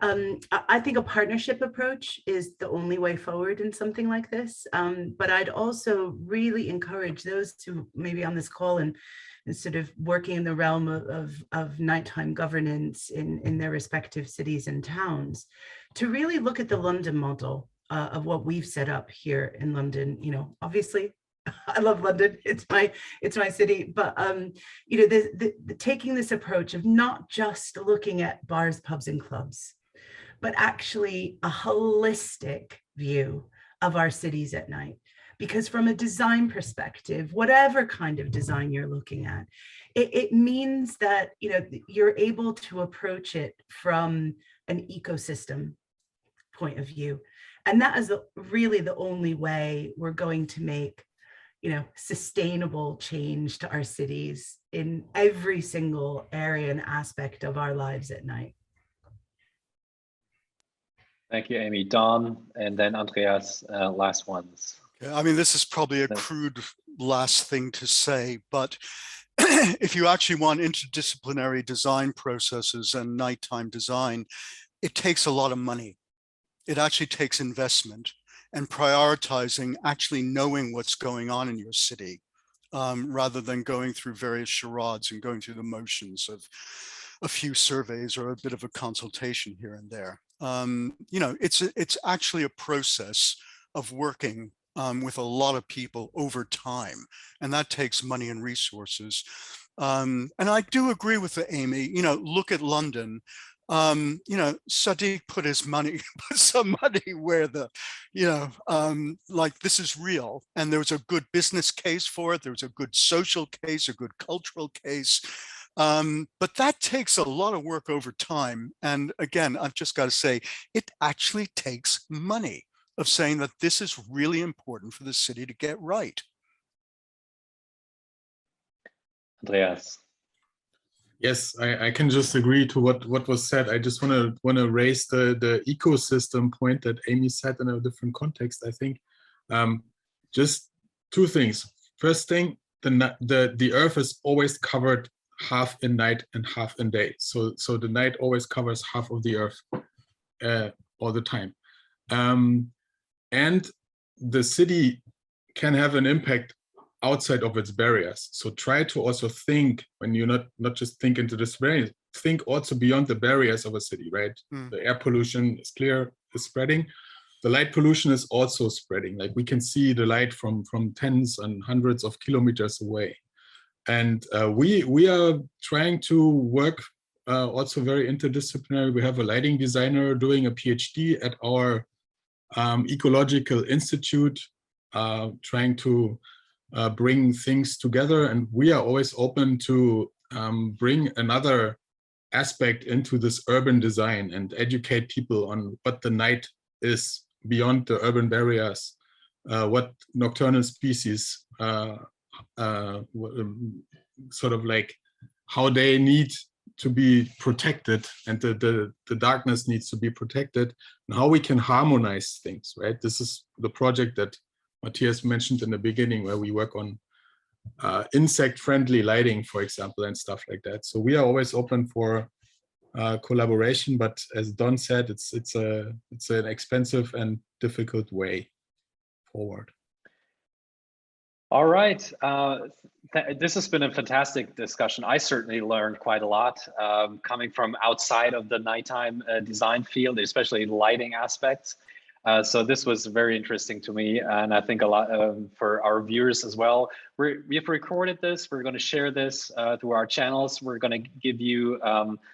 I think a partnership approach is the only way forward in something like this. But I'd also really encourage those who maybe on this call and sort of working in the realm of nighttime governance in their respective cities and towns to really look at the London model of what we've set up here in London. You know, obviously, I love London. It's my city. But you know, the taking this approach of not just looking at bars, pubs, and clubs, but actually a holistic view of our cities at night. Because from a design perspective, whatever kind of design you're looking at, it means that, you know, you're able to approach it from an ecosystem point of view. And that is really the only way we're going to make, you know, sustainable change to our cities in every single area and aspect of our lives at night. Thank you, Amy. Don, and then Andreas, last ones. Yeah, I mean, this is probably a crude last thing to say, but if you actually want interdisciplinary design processes and nighttime design, it takes a lot of money. It actually takes investment and prioritizing, actually knowing what's going on in your city, rather than going through various charades and going through the motions of a few surveys or a bit of a consultation here and there. You know, it's actually a process of working with a lot of people over time, and that takes money and resources. And I do agree with Amy. You know, look at London. You know, Sadiq put some money where the, you know, like this is real, and there was a good business case for it. There was a good social case, a good cultural case. But that takes a lot of work over time. And again, I've just got to say, it actually takes money of saying that this is really important for the city to get right. Andreas. Yes, I can just agree to what was said. I just want to raise the ecosystem point that Amy said in a different context. I think just two things. First thing, the Earth is always covered half in night and half in day. So the night always covers half of the Earth all the time. And the city can have an impact outside of its barriers. So try to also think, when you not just think into this barrier, think also beyond the barriers of a city, right? The air pollution is clear, is spreading. The light pollution is also spreading. Like we can see the light from tens and hundreds of kilometers away. And we are trying to work also very interdisciplinary. We have a lighting designer doing a PhD at our ecological institute, trying to bring things together. And we are always open to bring another aspect into this urban design and educate people on what the night is beyond the urban barriers, what nocturnal species sort of like how they need to be protected, and the darkness needs to be protected, and how we can harmonize things, right? This is the project that Matthias mentioned in the beginning, where we work on insect-friendly lighting, for example, and stuff like that. So we are always open for collaboration, but as Don said, it's an expensive and difficult way forward. All right. This has been a fantastic discussion. I certainly learned quite a lot coming from outside of the nighttime design field, especially lighting aspects. So this was very interesting to me, and I think a lot for our viewers as well. We've recorded this. We're going to share this through our channels. We're going to give you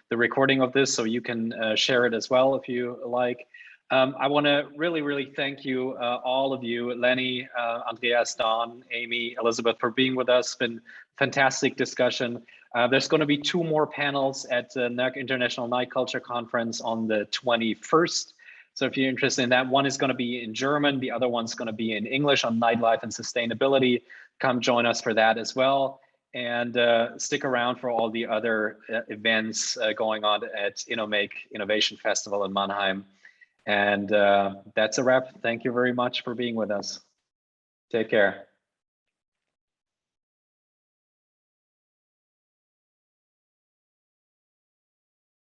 the recording of this so you can share it as well if you like. I want to really thank you, all of you, Lenny, Andreas, Don, Amy, Elizabeth, for being with us. It's been fantastic discussion. There's going to be 2 more panels at the NEXT International Night Culture Conference on the 21st. So if you're interested in that, one is going to be in German, the other one's going to be in English on nightlife and sustainability. Come join us for that as well. And stick around for all the other events going on at InnoMake Innovation Festival in Mannheim. And that's a wrap. Thank you very much for being with us. Take care.